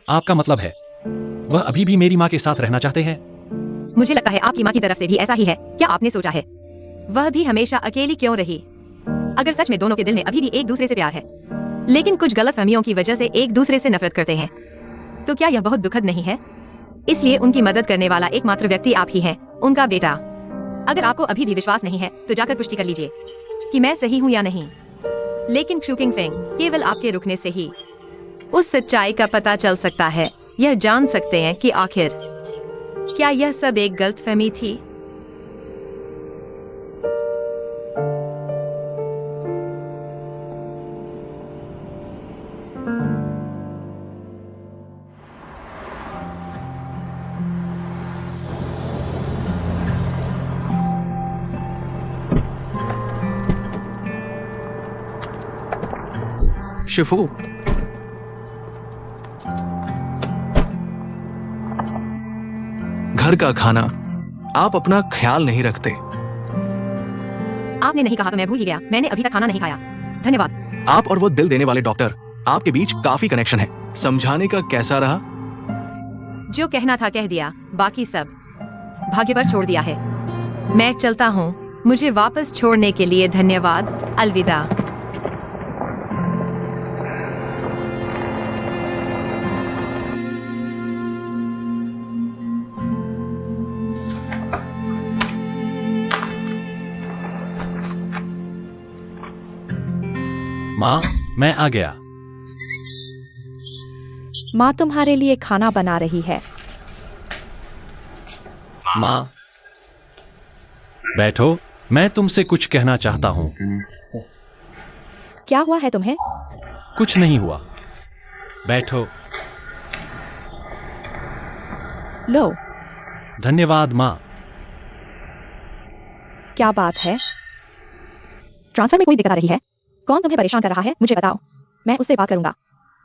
आपका मतलब है वह अभी भी मेरी माँ के साथ रहना चाहते हैं? मुझे लगता है आपकी माँ की तरफ से भी ऐसा ही है। क्या आपने सोचा है वह भी हमेशा अकेली क्यों रही? अगर सच में दोनों के दिल में अभी भी एक दूसरे से प्यार है, लेकिन कुछ गलतफहमियों की वजह से एक दूसरे से नफरत करते हैं, तो क्या यह बहुत दुखद नहीं है? इसलिए उनकी मदद करने वाला एकमात्र व्यक्ति आप ही हैं, उनका बेटा। अगर आपको अभी भी विश्वास नहीं है तो जाकर पुष्टि कर लीजिए कि मैं सही हूँ या नहीं। लेकिन क्रूकिंग फेंग, केवल आपके रुकने से ही उस सच्चाई का पता चल सकता है। यह जान सकते हैं कि आखिर क्या यह सब एक गलतफहमी थी। शिफू, घर का खाना, आप अपना ख्याल नहीं रखते। आपने नहीं कहा तो मैं भूल ही गया। मैंने अभी तक खाना नहीं खाया। धन्यवाद। आप और वो दिल देने वाले डॉक्टर, आपके बीच काफी कनेक्शन है। समझाने का कैसा रहा? जो कहना था कह दिया, बाकी सब भाग्य पर छोड़ दिया है। मैं चलता हूँ। मुझे वापस छोड़ने के लिए धन्यवाद। अलविदा। माँ, मैं आ गया। माँ तुम्हारे लिए खाना बना रही है। माँ, बैठो, मैं तुमसे कुछ कहना चाहता हूँ। क्या हुआ है तुम्हें? कुछ नहीं हुआ, बैठो। लो। धन्यवाद माँ। क्या बात है? ट्रांसफर में कोई दिक्कत आ रही है? कौन तुम्हें परेशान कर रहा है, मुझे बताओ, मैं उससे बात करूंगा।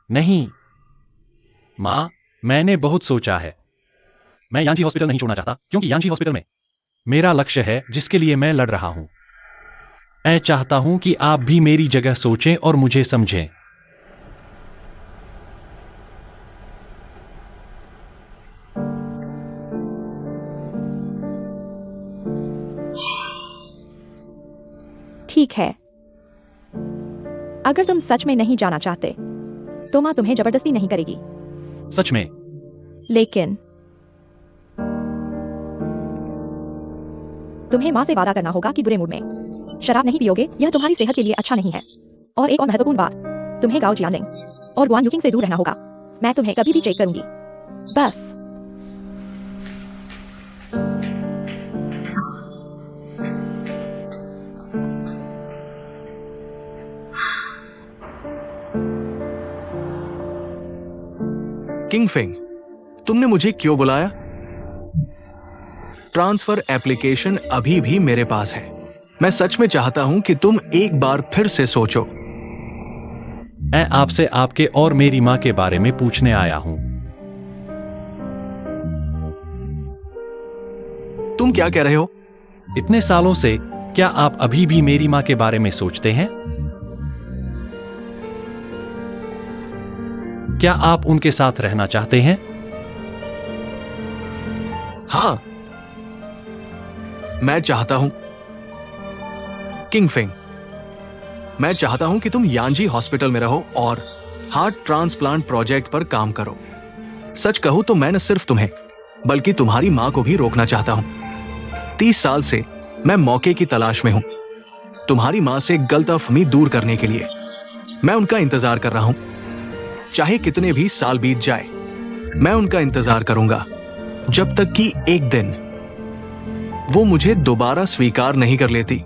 नहीं माँ, मैंने बहुत सोचा है। मैं यांजी हॉस्पिटल नहीं छोड़ना चाहता, क्योंकि यांजी हॉस्पिटल में मेरा लक्ष्य है जिसके लिए मैं लड़ रहा हूं। मैं चाहता हूं कि आप भी मेरी जगह सोचें और मुझे समझें। ठीक है, अगर तुम सच में नहीं जाना चाहते तो माँ तुम्हें जबरदस्ती नहीं करेगी, सच में? लेकिन तुम्हें माँ से वादा करना होगा कि बुरे मूड में शराब नहीं पियोगे, यह तुम्हारी सेहत के लिए अच्छा नहीं है। और एक और महत्वपूर्ण बात, तुम्हें गाओ जियानिंग और गुआन यूसिंग से दूर रहना होगा। मैं तुम्हें कभी भी चेक करूंगी, बस। किंग फेंग, तुमने मुझे क्यों बुलाया? ट्रांसफर एप्लीकेशन अभी भी मेरे पास है। मैं सच में चाहता हूं कि तुम एक बार फिर से सोचो। मैं आपसे आपके और मेरी माँ के बारे में पूछने आया हूँ। तुम क्या कह रहे हो? इतने सालों से क्या आप अभी भी मेरी माँ के बारे में सोचते हैं? क्या आप उनके साथ रहना चाहते हैं? हाँ, मैं चाहता हूं। किंग फेंग, मैं चाहता हूं कि तुम यांजी हॉस्पिटल में रहो और हार्ट ट्रांसप्लांट प्रोजेक्ट पर काम करो। सच कहूं तो मैं न सिर्फ तुम्हें बल्कि तुम्हारी मां को भी रोकना चाहता हूं। 30 साल से मैं मौके की तलाश में हूं, तुम्हारी मां से गलतफहमी दूर करने के लिए। मैं उनका इंतजार कर रहा हूं, चाहे कितने भी साल बीत जाए। मैं उनका इंतजार करूंगा जब तक कि एक दिन वो मुझे दोबारा स्वीकार नहीं कर लेती।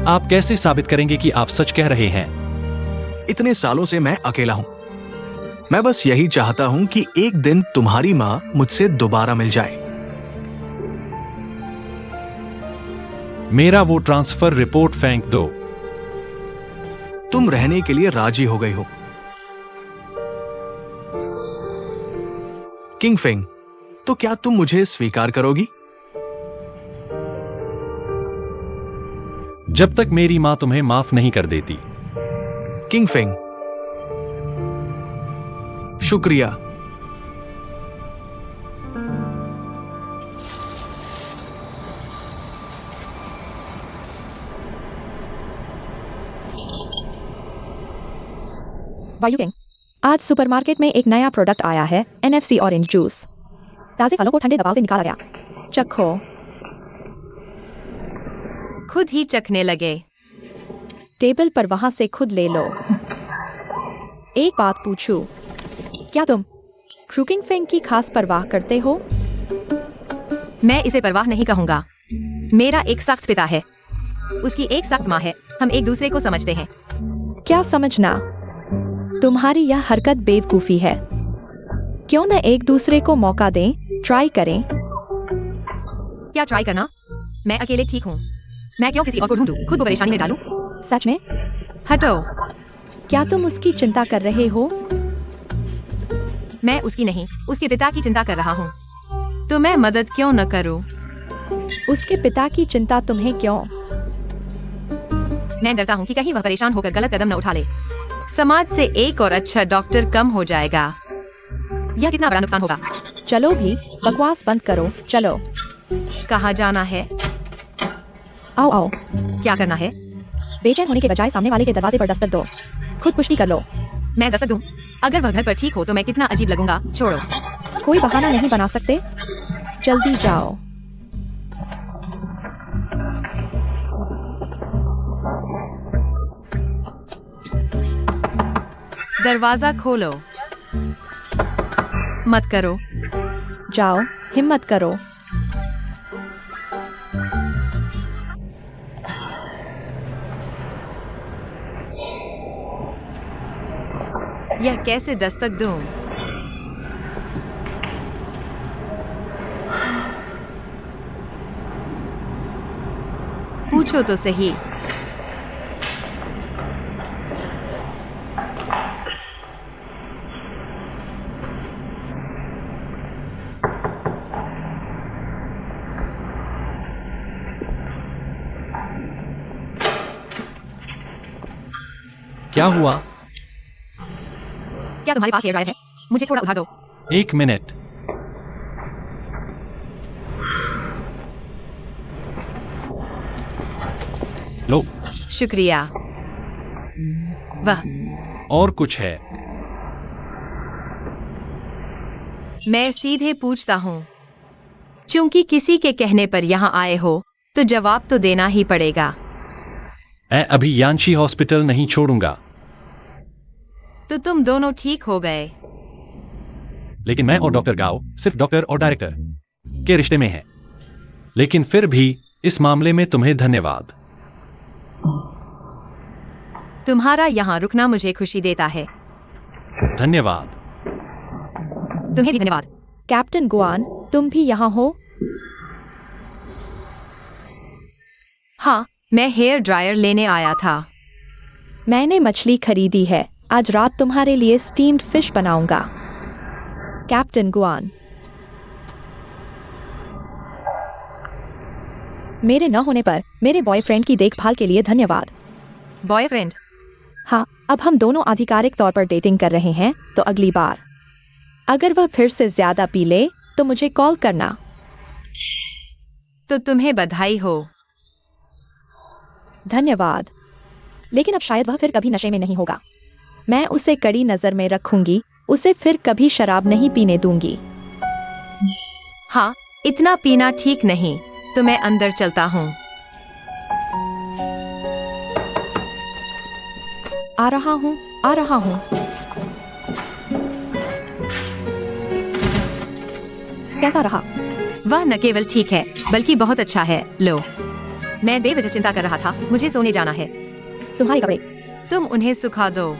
आप कैसे साबित करेंगे कि आप सच कह रहे हैं? इतने सालों से मैं अकेला हूं। मैं बस यही चाहता हूं कि एक दिन तुम्हारी मां मुझसे दोबारा मिल जाए। मेरा वो ट्रांसफर रिपोर्ट फेंक दो। तुम रहने के लिए राजी हो गई हो। किंग फेंग, तो क्या तुम मुझे स्वीकार करोगी? जब तक मेरी मां तुम्हें माफ नहीं कर देती। किंग फेंग, शुक्रिया। वायु किंग, आज सुपरमार्केट में एक नया प्रोडक्ट आया है, NFC ऑरेंज जूस। ताजे फलों को ठंडे दबाव से निकाला गया। चखो। खुद ही चखने लगे। टेबल पर वहां से खुद ले लो। एक बात पूछूं, क्या तुम क्रूकिंग फेंग की खास परवाह करते हो? मैं इसे परवाह नहीं कहूंगा। मेरा एक सख्त पिता है, उसकी एक सख्त माँ है। हम एक दूसरे को समझते हैं। क्या समझना? तुम्हारी यह हरकत बेवकूफी है। क्यों न एक दूसरे को मौका दें, ट्राई करें। क्या ट्राई करना? मैं अकेले ठीक हूँ। मैं क्यों किसी और को ढूंढूं, खुद को परेशानी में डालूं? सच में? हटो। क्या तुम उसकी चिंता कर रहे हो? मैं उसकी नहीं, उसके पिता की चिंता कर रहा हूँ। तो मैं मदद क्यों न करूँ? उसके पिता की चिंता तुम्हें क्यों? मैं डरता हूँ कि कहीं वह परेशान होकर गलत कदम न उठा ले। समाज से एक और अच्छा डॉक्टर कम हो जाएगा। यह कितना बड़ा नुकसान होगा। चलो भी, बकवास बंद करो, चलो। कहाँ जाना है? आओ आओ। क्या करना है? बेचैन होने के बजाय सामने वाले के दरवाजे पर दस्तक दो। खुद पुष्टि कर लो। मैं दस्तक दूं? अगर वह घर पर ठीक हो तो मैं कितना अजीब लगूंगा। छोड़ो। कोई बहाना नहीं बना सकते। जल्दी जाओ। दरवाजा खोलो। मत करो। जाओ, हिम्मत करो। यह कैसे दस्तक दूं? पूछो तो सही। क्या हुआ? क्या तुम्हारे पास हेयर ड्रायर है? मुझे थोड़ा उधार दो। 1 मिनट। शुक्रिया। वह और कुछ है? मैं सीधे पूछता हूँ। चूंकि किसी के कहने पर यहाँ आए हो, तो जवाब तो देना ही पड़ेगा। मैं अभी यांशी हॉस्पिटल नहीं छोड़ूंगा। तो तुम दोनों ठीक हो गए। लेकिन मैं और डॉक्टर गाओ सिर्फ डॉक्टर और डायरेक्टर के रिश्ते में हैं। लेकिन फिर भी इस मामले में तुम्हें धन्यवाद। तुम्हारा यहाँ रुकना मुझे खुशी देता है। धन्यवाद। तुम्हें भी धन्यवाद। कैप्टन गुआन, तुम भी यहाँ हो? हाँ, मैं हेयर ड्रायर लेने आया था। मैंने मछली खरीदी है। आज रात तुम्हारे लिए स्टीम्ड फिश बनाऊंगा। कैप्टन गुआन, मेरे न होने पर मेरे बॉयफ्रेंड की देखभाल के लिए धन्यवाद। बॉयफ्रेंड? हाँ, अब हम दोनों आधिकारिक तौर पर डेटिंग कर रहे हैं, तो अगली बार अगर वह फिर से ज्यादा पी ले तो मुझे कॉल करना। तो तुम्हें बधाई हो। धन्यवाद। लेकिन अब शायद वह फिर कभी नशे में नहीं होगा। मैं उसे कड़ी नजर में रखूंगी। उसे फिर कभी शराब नहीं पीने दूंगी। हाँ, इतना पीना ठीक नहीं। तो मैं अंदर चलता हूँ। आ रहा हूँ, आ रहा हूँ। कैसा रहा? वह न केवल ठीक है, बल्कि बहुत अच्छा है। लो, मैं बेवजह चिंता कर रहा था। मुझे सोने जाना है। तुम्हारे कपड़े? तुम उन्हें सुखा दो।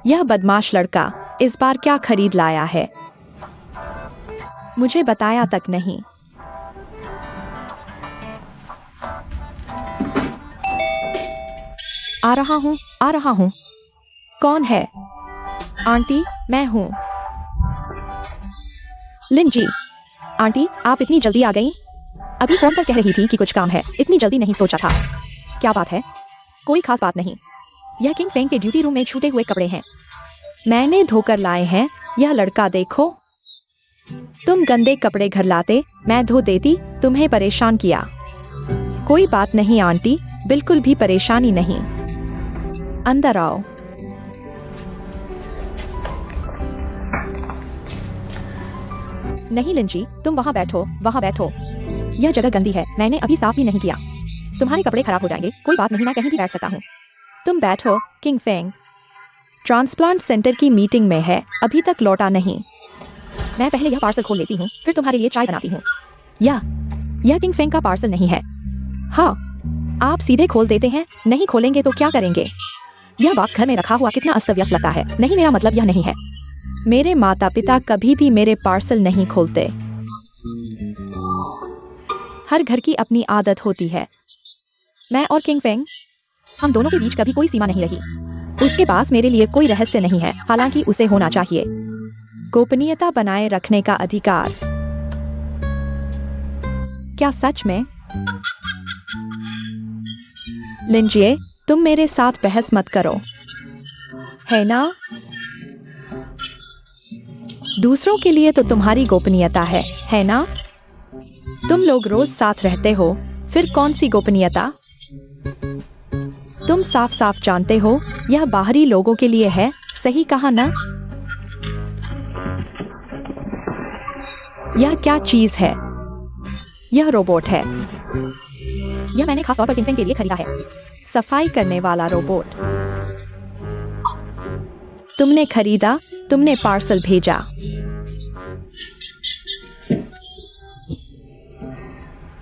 यह बदमाश लड़का इस बार क्या खरीद लाया है? मुझे बताया तक नहीं। आ रहा हूँ, आ रहा हूँ। कौन है? आंटी, मैं हूँ। लिंजी। आंटी, आप इतनी जल्दी आ गई? अभी फोन पर कह रही थी कि कुछ काम है। इतनी जल्दी नहीं सोचा था। क्या बात है? कोई खास बात नहीं। यह किंग फेंग के ड्यूटी रूम में छूटे हुए कपड़े हैं। मैंने धोकर लाए हैं। यह लड़का देखो। तुम गंदे कपड़े घर लाते, मैं धो देती। तुम्हें परेशान किया। कोई बात नहीं आंटी, बिल्कुल भी परेशानी नहीं। अंदर आओ। नहीं लिंजी, तुम वहां बैठो, वहां बैठो। यह जगह गंदी है। मैंने अभी साफ भी नहीं किया। तुम्हारे कपड़े खराब हो जाएंगे। कोई बात नहीं, मैं कहीं भी बैठ सकता हूँ। तुम बैठो। किंग फेंग ट्रांसप्लांट सेंटर की मीटिंग में है, अभी तक लौटा नहीं। मैं पहले यह पार्सल खोल लेती हूँ, फिर तुम्हारे लिए चाय बनाती हूँ। यह किंग फेंग का पार्सल नहीं है। हाँ, आप सीधे खोल देते हैं। नहीं खोलेंगे तो क्या करेंगे? यह बॉक्स घर में रखा हुआ कितना अस्त व्यस्त लगता है। नहीं, मेरा मतलब यह नहीं है। मेरे माता पिता कभी भी मेरे पार्सल नहीं खोलते। हर घर की अपनी आदत होती है। मैं और किंग फेंग, हम दोनों के बीच कभी कोई सीमा नहीं रही। उसके पास मेरे लिए कोई रहस्य नहीं है, हालांकि उसे होना चाहिए। गोपनीयता बनाए रखने का अधिकार। क्या सच में? लिंजिए, तुम मेरे साथ बहस मत करो। है ना? दूसरों के लिए तो तुम्हारी गोपनीयता है ना? तुम लोग रोज साथ रहते हो, फिर कौन सी गोपनीयता? तुम साफ साफ जानते हो यह बाहरी लोगों के लिए है, सही कहा ना? यह क्या चीज है? यह रोबोट है। यह मैंने खास तौर पर किंगफिंग के लिए खरीदा है। सफाई करने वाला रोबोट। तुमने खरीदा, तुमने पार्सल भेजा।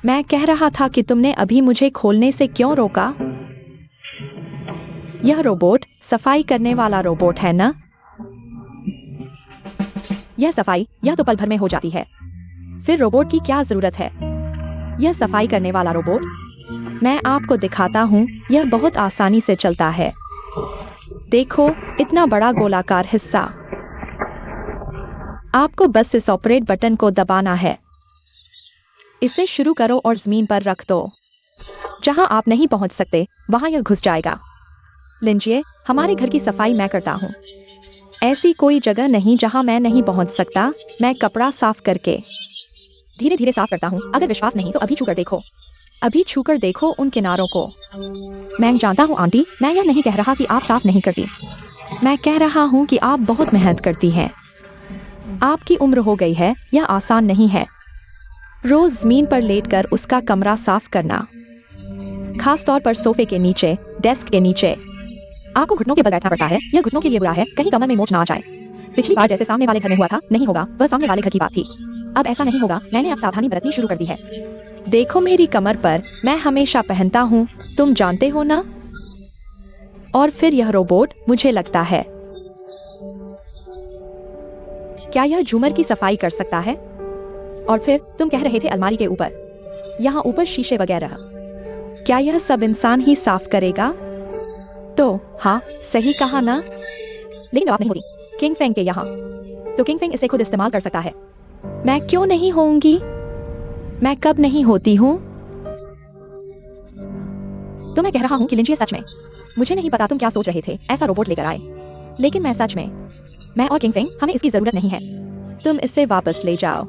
मैं कह रहा था कि तुमने अभी मुझे खोलने से क्यों रोका? यह रोबोट सफाई करने वाला रोबोट है ना? यह सफाई यह तो पल भर में हो जाती है, फिर रोबोट की क्या जरूरत है? यह सफाई करने वाला रोबोट, मैं आपको दिखाता हूँ, यह बहुत आसानी से चलता है। देखो, इतना बड़ा गोलाकार हिस्सा। आपको बस इस ऑपरेट बटन को दबाना है। इसे शुरू करो और जमीन पर रख दो। जहां आप नहीं पहुंच सकते वहां यह घुस जाएगा। लीजिए, हमारे घर की सफाई मैं करता हूँ। ऐसी कोई जगह नहीं जहां मैं नहीं पहुंच सकता। मैं कपड़ा साफ करके धीरे धीरे साफ करता हूँ। अगर विश्वास नहीं तो अभी छूकर देखो। अभी छूकर देखो उन किनारों को। मैं जानता हूँ आंटी, मैं यह नहीं कह रहा कि आप साफ नहीं करती। मैं कह रहा हूँ कि आप बहुत मेहनत करती हैं। आपकी उम्र हो गई है, यह आसान नहीं है। रोज जमीन पर लेटकर उसका कमरा साफ करना, खास तौर पर सोफे के नीचे, डेस्क के नीचे। आपको घुटनों के बल बैठना पड़ता है। यह घुटनों के लिए बुरा है, कहीं कमर में मोच ना आ जाए। पिछली बार जैसे सामने वाले घर में हुआ था, नहीं होगा। वह सामने वाले घर की बात थी। अब ऐसा नहीं होगा। मैंने अब सावधानी बरतनी शुरू कर दी है। देखो मेरी कमर पर, मैं हमेशा पहनता हूँ, तुम जानते हो ना? और फिर यह रोबोट, मुझे लगता है, क्या यह झूमर की सफाई कर सकता है? और फिर तुम कह रहे थे अलमारी के ऊपर, यहाँ ऊपर शीशे वगैरह। क्या यह सब इंसान ही साफ करेगा? तो हाँ, सही कहा ना? लेकिन जवाब नहीं होगी किंगफिंग के यहाँ। तो किंगफिंग इसे खुद इस्तेमाल कर सकता है। मैं क्यों नहीं होऊंगी? मैं कब नहीं होती हूँ? तो मैं कह रहा हूँ कि लिंचिया, सच में मुझे नहीं पता तुम क्या सोच रहे थे ऐसा रोबोट लेकर आए, लेकिन मैं सच में, मैं और किंगफिंग, हमें इसकी जरूरत नहीं है। तुम इसे वापस ले जाओ।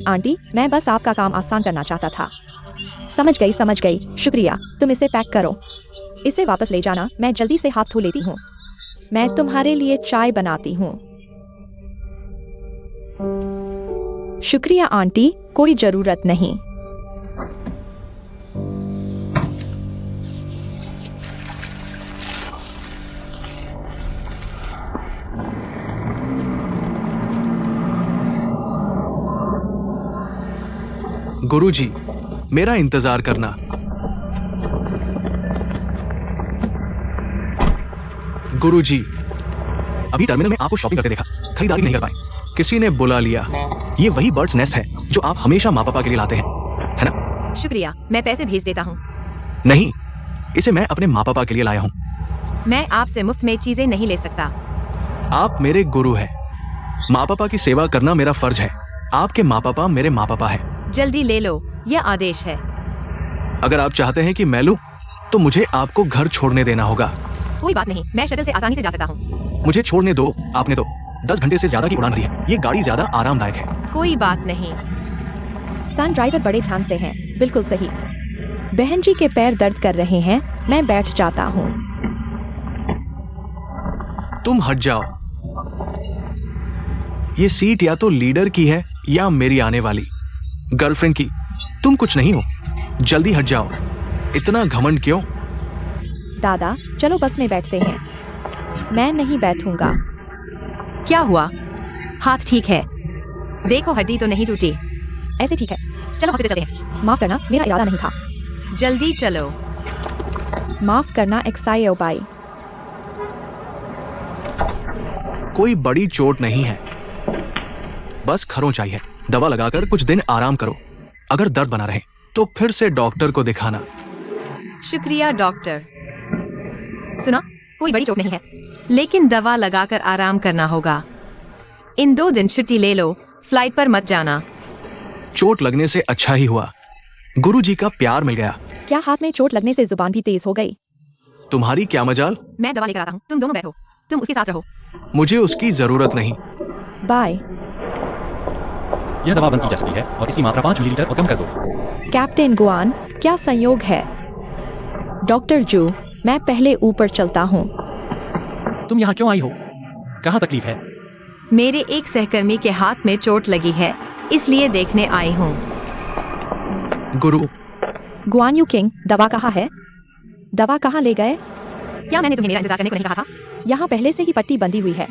आंटी, मैं बस आपका काम आसान करना चाहता था। समझ गई, शुक्रिया। तुम इसे पैक करो। इसे वापस ले जाना। मैं जल्दी से हाथ धो लेती हूँ। मैं तुम्हारे लिए चाय बनाती हूँ। शुक्रिया आंटी, कोई जरूरत नहीं। गुरुजी, मेरा इंतजार करना। गुरुजी, अभी टर्मिनल में आपको शॉपिंग करते देखा, खरीदारी नहीं कर पाए। किसी ने बुला लिया। ये वही बर्ड्स नेस्ट है जो आप हमेशा माँ पापा के लिए लाते हैं, है ना? शुक्रिया, मैं पैसे भेज देता हूँ। नहीं, इसे मैं अपने माँ पापा के लिए लाया हूँ। मैं आपसे मुफ्त में चीजें नहीं ले सकता। आप मेरे गुरु हैं। माँ पापा की सेवा करना मेरा फर्ज है। आपके माँ पापा मेरे माँ पापा है। जल्दी ले लो, यह आदेश है। अगर आप चाहते हैं कि मैं लूं, तो मुझे आपको घर छोड़ने देना होगा। कोई बात नहीं, मैं शटल से आसानी से जा सकता हूँ। मुझे छोड़ने दो। आपने तो 10 घंटे से ज्यादा की उड़ान भरी है। ये गाड़ी ज्यादा आरामदायक है। कोई बात नहीं। सन ड्राइवर बड़े ध्यान से हैं। बिल्कुल सही। बहन जी के पैर दर्द कर रहे हैं, मैं बैठ जाता हूँ। तुम हट जाओ। ये सीट या तो लीडर की है या मेरी आने वाली गर्लफ्रेंड की। तुम कुछ नहीं हो। जल्दी हट जाओ। इतना घमंड क्यों? दादा, चलो बस में बैठते हैं। मैं नहीं बैठूंगा। क्या हुआ? हाथ ठीक है? देखो, हड्डी तो नहीं टूटी। ऐसे ठीक है। चलो हॉस्पिटल चलते हैं। माफ करना, मेरा इरादा नहीं था। जल्दी चलो। माफ करना एक्साई बाई। कोई बड़ी चोट नहीं है, बस खरोंचाई है। दवा लगाकर कुछ दिन आराम करो। अगर दर्द बना रहे तो फिर से डॉक्टर को दिखाना। शुक्रिया डॉक्टर। सुना, कोई बड़ी चोट नहीं है, लेकिन दवा लगाकर आराम करना होगा। इन 2 दिन छुट्टी ले लो, फ्लाइट पर मत जाना। चोट लगने से अच्छा ही हुआ। गुरुजी का प्यार मिल गया। क्या हाथ में चोट लगने से जुबान भी तेज हो गई? तुम्हारी क्या मजाल? मैं दवा लेकर आता हूँ, तुम दोनों बैठो। तुम उसके साथ रहो। मुझे उसकी जरूरत नहीं। बाय। यह दवा बंद की जा सकती है और इसकी मात्रा 5 मिलीलीटर और कम कर दो। कैप्टन गुआन, क्या संयोग है? डॉक्टर जू, मैं पहले ऊपर चलता हूँ। तुम यहाँ क्यों आई हो? कहाँ तकलीफ है? मेरे एक सहकर्मी के हाथ में चोट लगी है, इसलिए देखने आई हूँ। गुरु, गुआन यू किंग, दवा कहाँ है? दवा कहाँ ले गए? क्या मैंने तुम्हें मेरा इंतजार करने को नहीं कहा था? यहाँ पहले से ही पट्टी बंधी हुई है।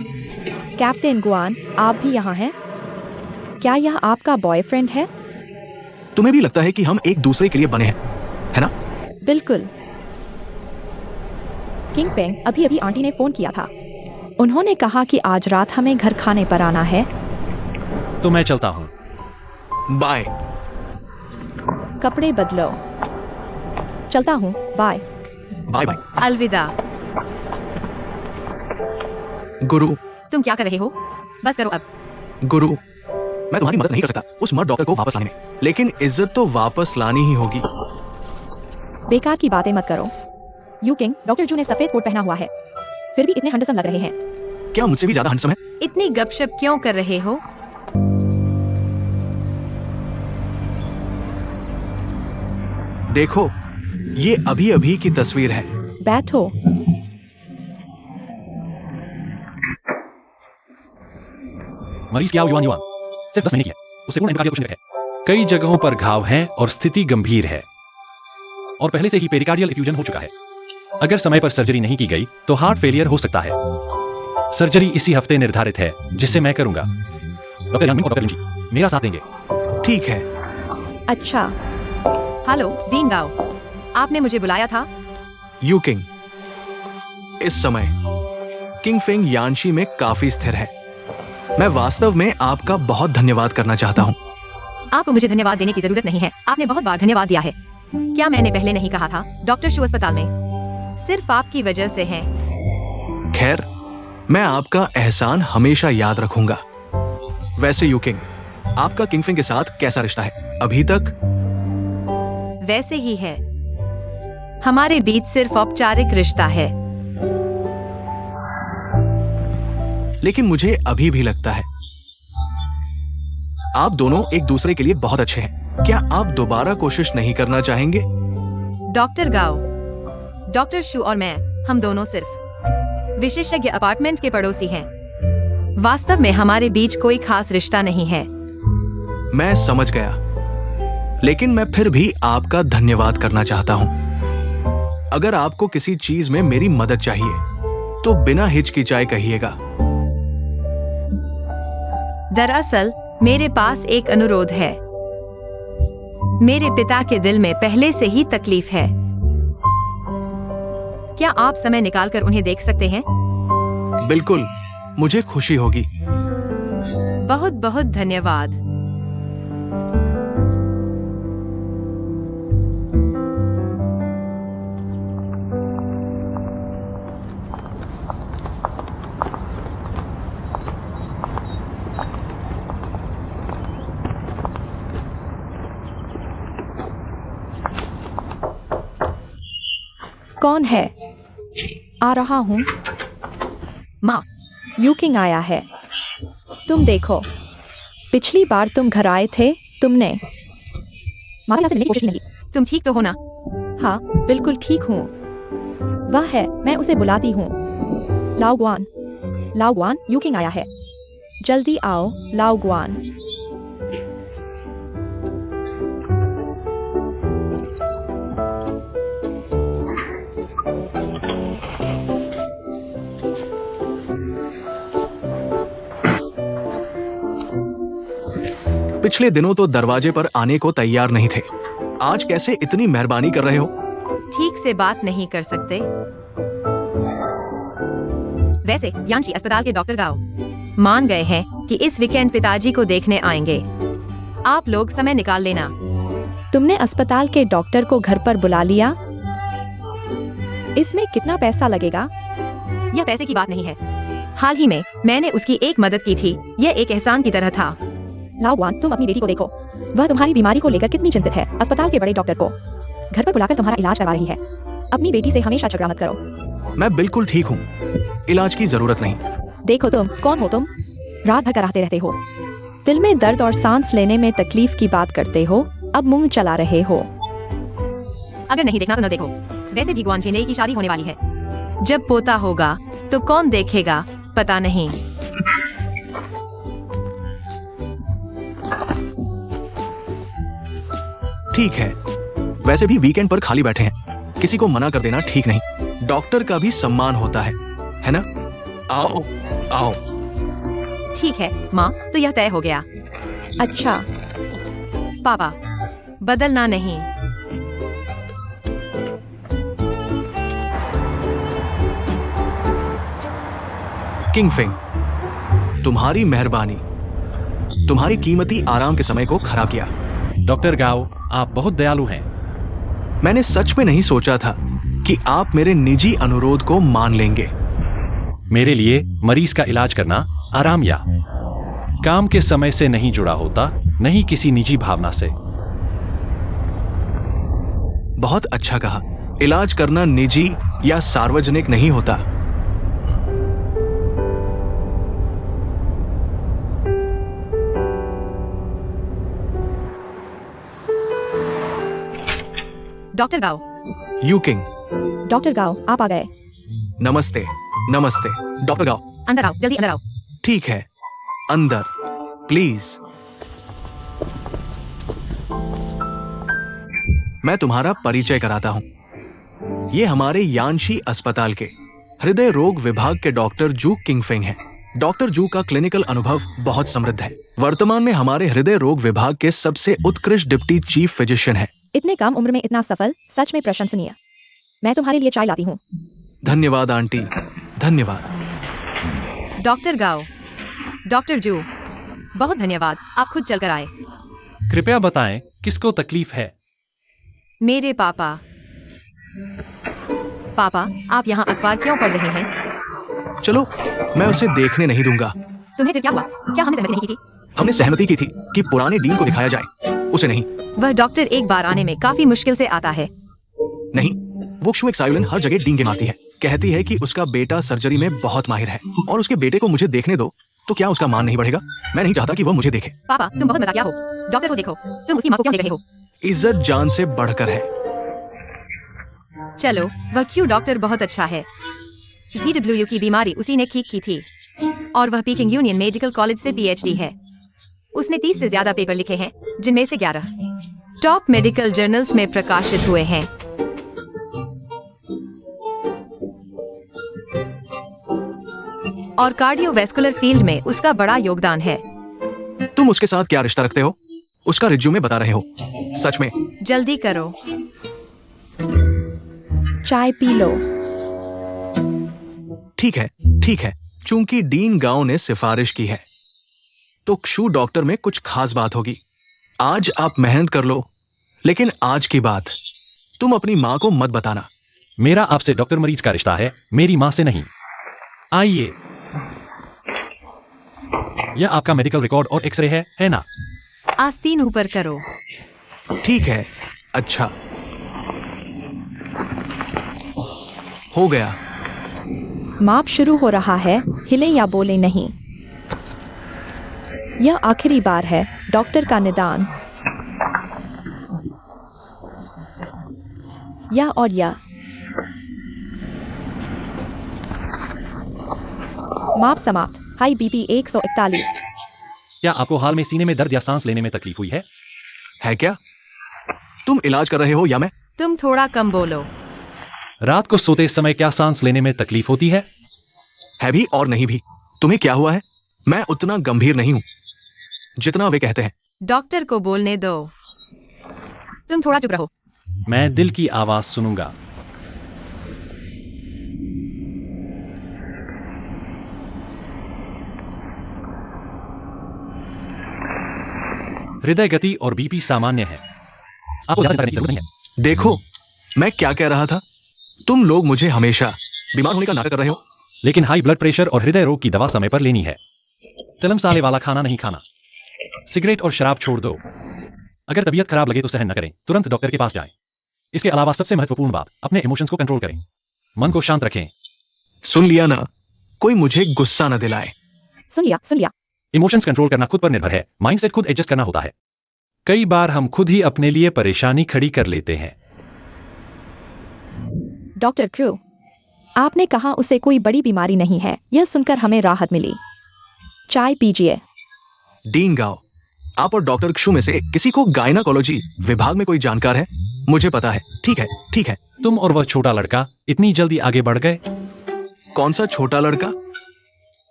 कैप्टन गुआन, आप भी यहाँ हैं? क्या यह आपका बॉयफ्रेंड है? तुम्हें भी लगता है कि हम एक दूसरे के लिए बने हैं, है ना? बिल्कुल। किंग पेंग, अभी अभी आंटी ने फोन किया था। उन्होंने कहा कि आज रात हमें घर खाने पर आना है। तो मैं चलता हूँ। बाय। कपड़े बदलो। चलता हूँ, बाय। Bye bye. अलविदा। गुरु, तुम क्या कर रहे हो? बस करो अब। गुरु, मैं तुम्हारी मदद नहीं कर सकता उस मर्द डॉक्टर को वापस लाने में, लेकिन इज्जत तो वापस लानी ही होगी। बेकार की बातें मत करो। यू किंग, डॉक्टर जू ने सफेद कोट पहना हुआ है, फिर भी इतने हंडसम लग रहे हैं। क्या मुझसे भी ज्यादा हंसम है? इतनी गपशप क्यों कर रहे हो? देखो, ये अभी अभी की तस्वीर है। बैठो। मरीज की आयु युवान युवान सिर्फ 10 महीने की है। उसे पूर्ण एंडोकार्डियल है। कई जगहों पर घाव हैं और स्थिति गंभीर है और पहले से ही पेरिकार्डियल इफ्यूजन हो चुका है। अगर समय पर सर्जरी नहीं की गई तो हार्ट फेलियर हो सकता है। सर्जरी इसी हफ्ते निर्धारित है, जिसे मैं करूंगा। डॉक्टर यानमिन और डॉक्टर लिंजी मेरा साथ देंगे। ठीक है। अच्छा, हेलो डीन गाओ, आपने मुझे बुलाया था? यू किंग, इस समय किंग फेंग यानशी में काफी स्थिर है। मैं वास्तव में आपका बहुत धन्यवाद करना चाहता हूँ। आपको मुझे धन्यवाद देने की जरूरत नहीं है, आपने बहुत बार धन्यवाद दिया है। क्या मैंने पहले नहीं कहा था? डॉक्टर शू अस्पताल में सिर्फ आपकी वजह से है। खैर, मैं आपका एहसान हमेशा याद रखूंगा। वैसे यू किंग, आपका किंग फेंग के साथ कैसा रिश्ता है अभी तक? वैसे ही है, हमारे बीच सिर्फ औपचारिक रिश्ता है। लेकिन मुझे अभी भी लगता है आप दोनों एक दूसरे के लिए बहुत अच्छे हैं। क्या आप दोबारा कोशिश नहीं करना चाहेंगे? डॉक्टर गाओ, डॉक्टर शू और मैं, हम दोनों सिर्फ विशेषज्ञ अपार्टमेंट के पड़ोसी हैं। वास्तव में हमारे बीच कोई खास रिश्ता नहीं है। मैं समझ गया, लेकिन मैं फिर भी आपका धन्यवाद करना चाहता हूं। अगर आपको किसी चीज में मेरी मदद चाहिए तो बिना हिचकिचाए कहिएगा। दरअसल मेरे पास एक अनुरोध है। मेरे पिता के दिल में पहले से ही तकलीफ है। क्या आप समय निकालकर उन्हें देख सकते हैं? बिल्कुल, मुझे खुशी होगी। बहुत बहुत धन्यवाद। कौन है? आ रहा हूँ। माँ, यू किंग आया है। तुम देखो, पिछली बार तुम घर आए थे, तुमने माँ से मिलने की कोशिश नहीं की। तुम ठीक तो हो ना? हाँ, बिल्कुल ठीक हूँ। वह है, मैं उसे बुलाती हूँ। लाओ गुआन, यू किंग आया है। जल्दी आओ, लाओ गुआन। पिछले दिनों तो दरवाजे पर आने को तैयार नहीं थे, आज कैसे इतनी मेहरबानी कर रहे हो? ठीक से बात नहीं कर सकते? वैसे यांशी अस्पताल के डॉक्टर गाओ मान गए हैं कि इस वीकेंड पिताजी को देखने आएंगे। आप लोग समय निकाल लेना। तुमने अस्पताल के डॉक्टर को घर पर बुला लिया? इसमें कितना पैसा लगेगा? यह पैसे की बात नहीं है। हाल ही में मैंने उसकी एक मदद की थी, यह एक एहसान की तरह था। लाओ गुआन, तुम अपनी बेटी को देखो, वह तुम्हारी बीमारी को लेकर कितनी चिंतित है। अस्पताल के बड़े डॉक्टर को घर पर बुलाकर तुम्हारा इलाज करवा रही है। अपनी बेटी से हमेशा झगड़ा मत करो। मैं बिल्कुल ठीक हूँ, इलाज की जरूरत नहीं। देखो तुम कौन हो तुम? रात भर कराहते रहते हो, दिल में दर्द और सांस लेने में तकलीफ की बात करते हो, अब मुंह चला रहे हो। अगर नहीं देखना तो न देखो। वैसे भी गुआन चेनेई की शादी होने वाली है। जब पोता होगा तो कौन देखेगा पता नहीं। ठीक है, वैसे भी वीकेंड पर खाली बैठे हैं, किसी को मना कर देना ठीक नहीं। डॉक्टर का भी सम्मान होता है ना? आओ आओ। ठीक है माँ, तो यह तय हो गया। अच्छा, पापा, बदलना नहीं। किंग फेंग, तुम्हारी मेहरबानी, तुम्हारी कीमती आराम के समय को खराब किया। डॉक्टर गाओ, आप बहुत दयालु हैं। मैंने सच में नहीं सोचा था कि आप मेरे निजी अनुरोध को मान लेंगे। मेरे लिए मरीज का इलाज करना आराम या काम के समय से नहीं जुड़ा होता, नहीं किसी निजी भावना से। बहुत अच्छा कहा। इलाज करना निजी या सार्वजनिक नहीं होता। डॉक्टर गाओ। You king. डॉक्टर गाओ आप आ गए। नमस्ते नमस्ते। डॉक्टर गाओ, अंदर आओ, जल्दी अंदर आओ। ठीक है, अंदर प्लीज। मैं तुम्हारा परिचय कराता हूं। ये हमारे यानशी अस्पताल के हृदय रोग विभाग के डॉक्टर जू किंगफेंग हैं। डॉक्टर जू का क्लिनिकल अनुभव बहुत समृद्ध है। वर्तमान में हमारे हृदय रोग विभाग के सबसे उत्कृष्ट डिप्टी चीफ फिजिशियन हैं। इतने कम उम्र में इतना सफल, सच में प्रशंसनीय। मैं तुम्हारे लिए चाय लाती हूँ। धन्यवाद आंटी, धन्यवाद। डॉक्टर गाओ, डॉक्टर जू, बहुत धन्यवाद, आप खुद चलकर आए। कृपया बताएं किसको तकलीफ है? मेरे पापा। पापा, आप यहाँ अखबार क्यों पढ़ रहे हैं? चलो, मैं उसे देखने नहीं दूंगा। तुम्हें फिर क्या हुआ? क्या हमने सहमति नहीं की थी? हमने सहमति की थी कि पुराने डीन को दिखाया जाए, उसे नहीं। वह डॉक्टर एक बार आने में काफी मुश्किल से आता है। नहीं, वो क्षुएक साइलन हर जगह डींगे मारती है। कहती है कि उसका बेटा सर्जरी में बहुत माहिर है और उसके बेटे को मुझे देखने दो, तो क्या उसका मान नहीं बढ़ेगा? मैं नहीं चाहता कि वह मुझे देखे। पापा, तुम बहुत मजाकिया हो। डॉक्टर को देखो, तुम उसकी माँ को क्यों देख रहे हो? इज्जत जान से बढ़कर है। चलो, वह क्यों डॉक्टर बहुत अच्छा है। ZWU की बीमारी उसी ने ठीक की थी और वह पीकिंग यूनियन मेडिकल कॉलेज से PhD है। उसने 30 से ज्यादा पेपर लिखे हैं, जिनमें से 11 टॉप मेडिकल जर्नल्स में प्रकाशित हुए हैं। और कार्डियोवैस्कुलर फील्ड में उसका बड़ा योगदान है। तुम उसके साथ क्या रिश्ता रखते हो? उसका रिज्यूमे बता रहे हो? सच में? जल्दी करो। चाय पी लो। ठीक है, ठीक है। चूंकि डीन गांव ने सिफारिश की है, तो क्षु डॉक्टर में कुछ खास बात होगी। आज आप मेहनत कर लो, लेकिन आज की बात तुम अपनी माँ को मत बताना। मेरा आपसे डॉक्टर मरीज का रिश्ता है, मेरी माँ से नहीं। आइए, यह आपका मेडिकल रिकॉर्ड और एक्सरे है ना? आस्तीन ऊपर करो। ठीक है, अच्छा हो गया। माप शुरू हो रहा है, हिले या बोले नहीं। यह आखिरी बार है, डॉक्टर का निदान। यह और यह। माप समाप्त। High BP 141। क्या आपको हाल में सीने में दर्द या सांस लेने में तकलीफ हुई है? है क्या? तुम इलाज कर रहे हो या मैं? तुम थोड़ा कम बोलो। रात को सोते समय क्या सांस लेने में तकलीफ होती है? है भी और नहीं भी। तुम्हें क्या हुआ है? मैं उतना गंभीर नहीं हूं जितना वे कहते हैं। डॉक्टर को बोलने दो। तुम थोड़ा चुप रहो। मैं दिल की आवाज सुनूंगा। हृदय गति और बीपी सामान्य है। आपको ज्यादा करने की जरूरत नहीं है। देखो, मैं क्या कह रहा था। तुम लोग मुझे हमेशा बीमार होने का नाटक कर रहे हो। लेकिन हाई ब्लड प्रेशर और हृदय रोग की दवा समय पर लेनी है। तले मसाले वाला खाना नहीं खाना। सिगरेट और शराब छोड़ दो। अगर तबीयत खराब लगे तो सहन न करें, तुरंत डॉक्टर के पास जाएं। इसके अलावा सबसे महत्वपूर्ण बात, अपने इमोशंस को कंट्रोल करें। मन को शांत रखें। सुन लिया ना, कोई मुझे गुस्सा न दिलाए। सुन लिया। इमोशंस कंट्रोल करना खुद पर निर्भर है, माइंडसेट खुद एडजस्ट करना होता है। कई बार हम खुद ही अपने लिए परेशानी खड़ी कर लेते हैं। डॉक्टर क्रू, आपने कहा उसे कोई बड़ी बीमारी नहीं है। यह सुनकर हमें राहत मिली। चाय पीजिए। डीन गाओ, आप और डॉक्टर क्षु में से किसी को गायनाकोलॉजी विभाग में कोई जानकार है? मुझे पता है। ठीक है। तुम और वह छोटा लड़का इतनी जल्दी आगे बढ़ गए। कौन सा छोटा लड़का?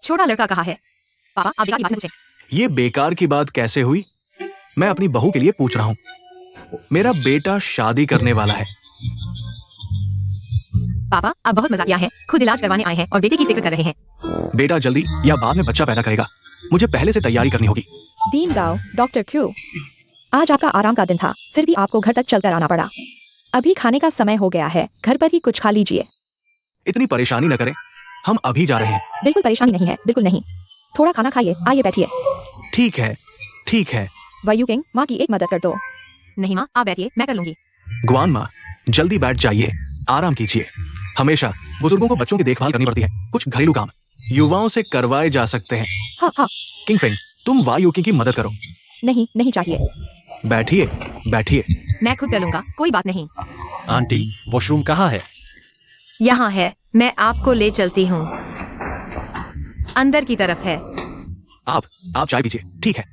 छोटा लड़का कहा है? पापा, आप बेकार की बात न पूछें। ये बेकार की बात कैसे हुई? मैं अपनी बहू के लिए पूछ रहा हूं। मेरा बेटा शादी करने वाला है। पापा, आप बहुत मजाकिया हैं। खुद इलाज करवाने आए हैं और बेटे की फिक्र कर रहे हैं। बेटा जल्दी या बाद में बच्चा पैदा करेगा। मुझे पहले से तैयारी करनी होगी। दीन गाओ, डॉक्टर क्रू, आज आपका आराम का दिन था, फिर भी आपको घर तक चलकर आना पड़ा। अभी खाने का समय हो गया है, घर पर ही कुछ खा लीजिए। इतनी परेशानी न करें, हम अभी जा रहे हैं। बिल्कुल परेशानी नहीं है, बिल्कुल नहीं। थोड़ा खाना खाइए, आइए बैठिए। ठीक है। वायु किंग, माँ की एक मदद कर दो। नहीं माँ, आप बैठिए, मैं कर लूंगी। ग्वान माँ, जल्दी बैठ जाइए, आराम कीजिए। हमेशा बुजुर्गों को बच्चों की देखभाल करनी पड़ती है। कुछ घरेलू काम युवाओं से करवाए जा सकते हैं। हाँ। किंग फेंग, तुम वायु किंग की मदद करो। नहीं चाहिए। बैठिए। मैं खुद कर लूंगा, कोई बात नहीं। आंटी, वॉशरूम कहाँ है? यहाँ है, मैं आपको ले चलती हूँ। अंदर की तरफ है। आप चाय पीजिए। ठीक है।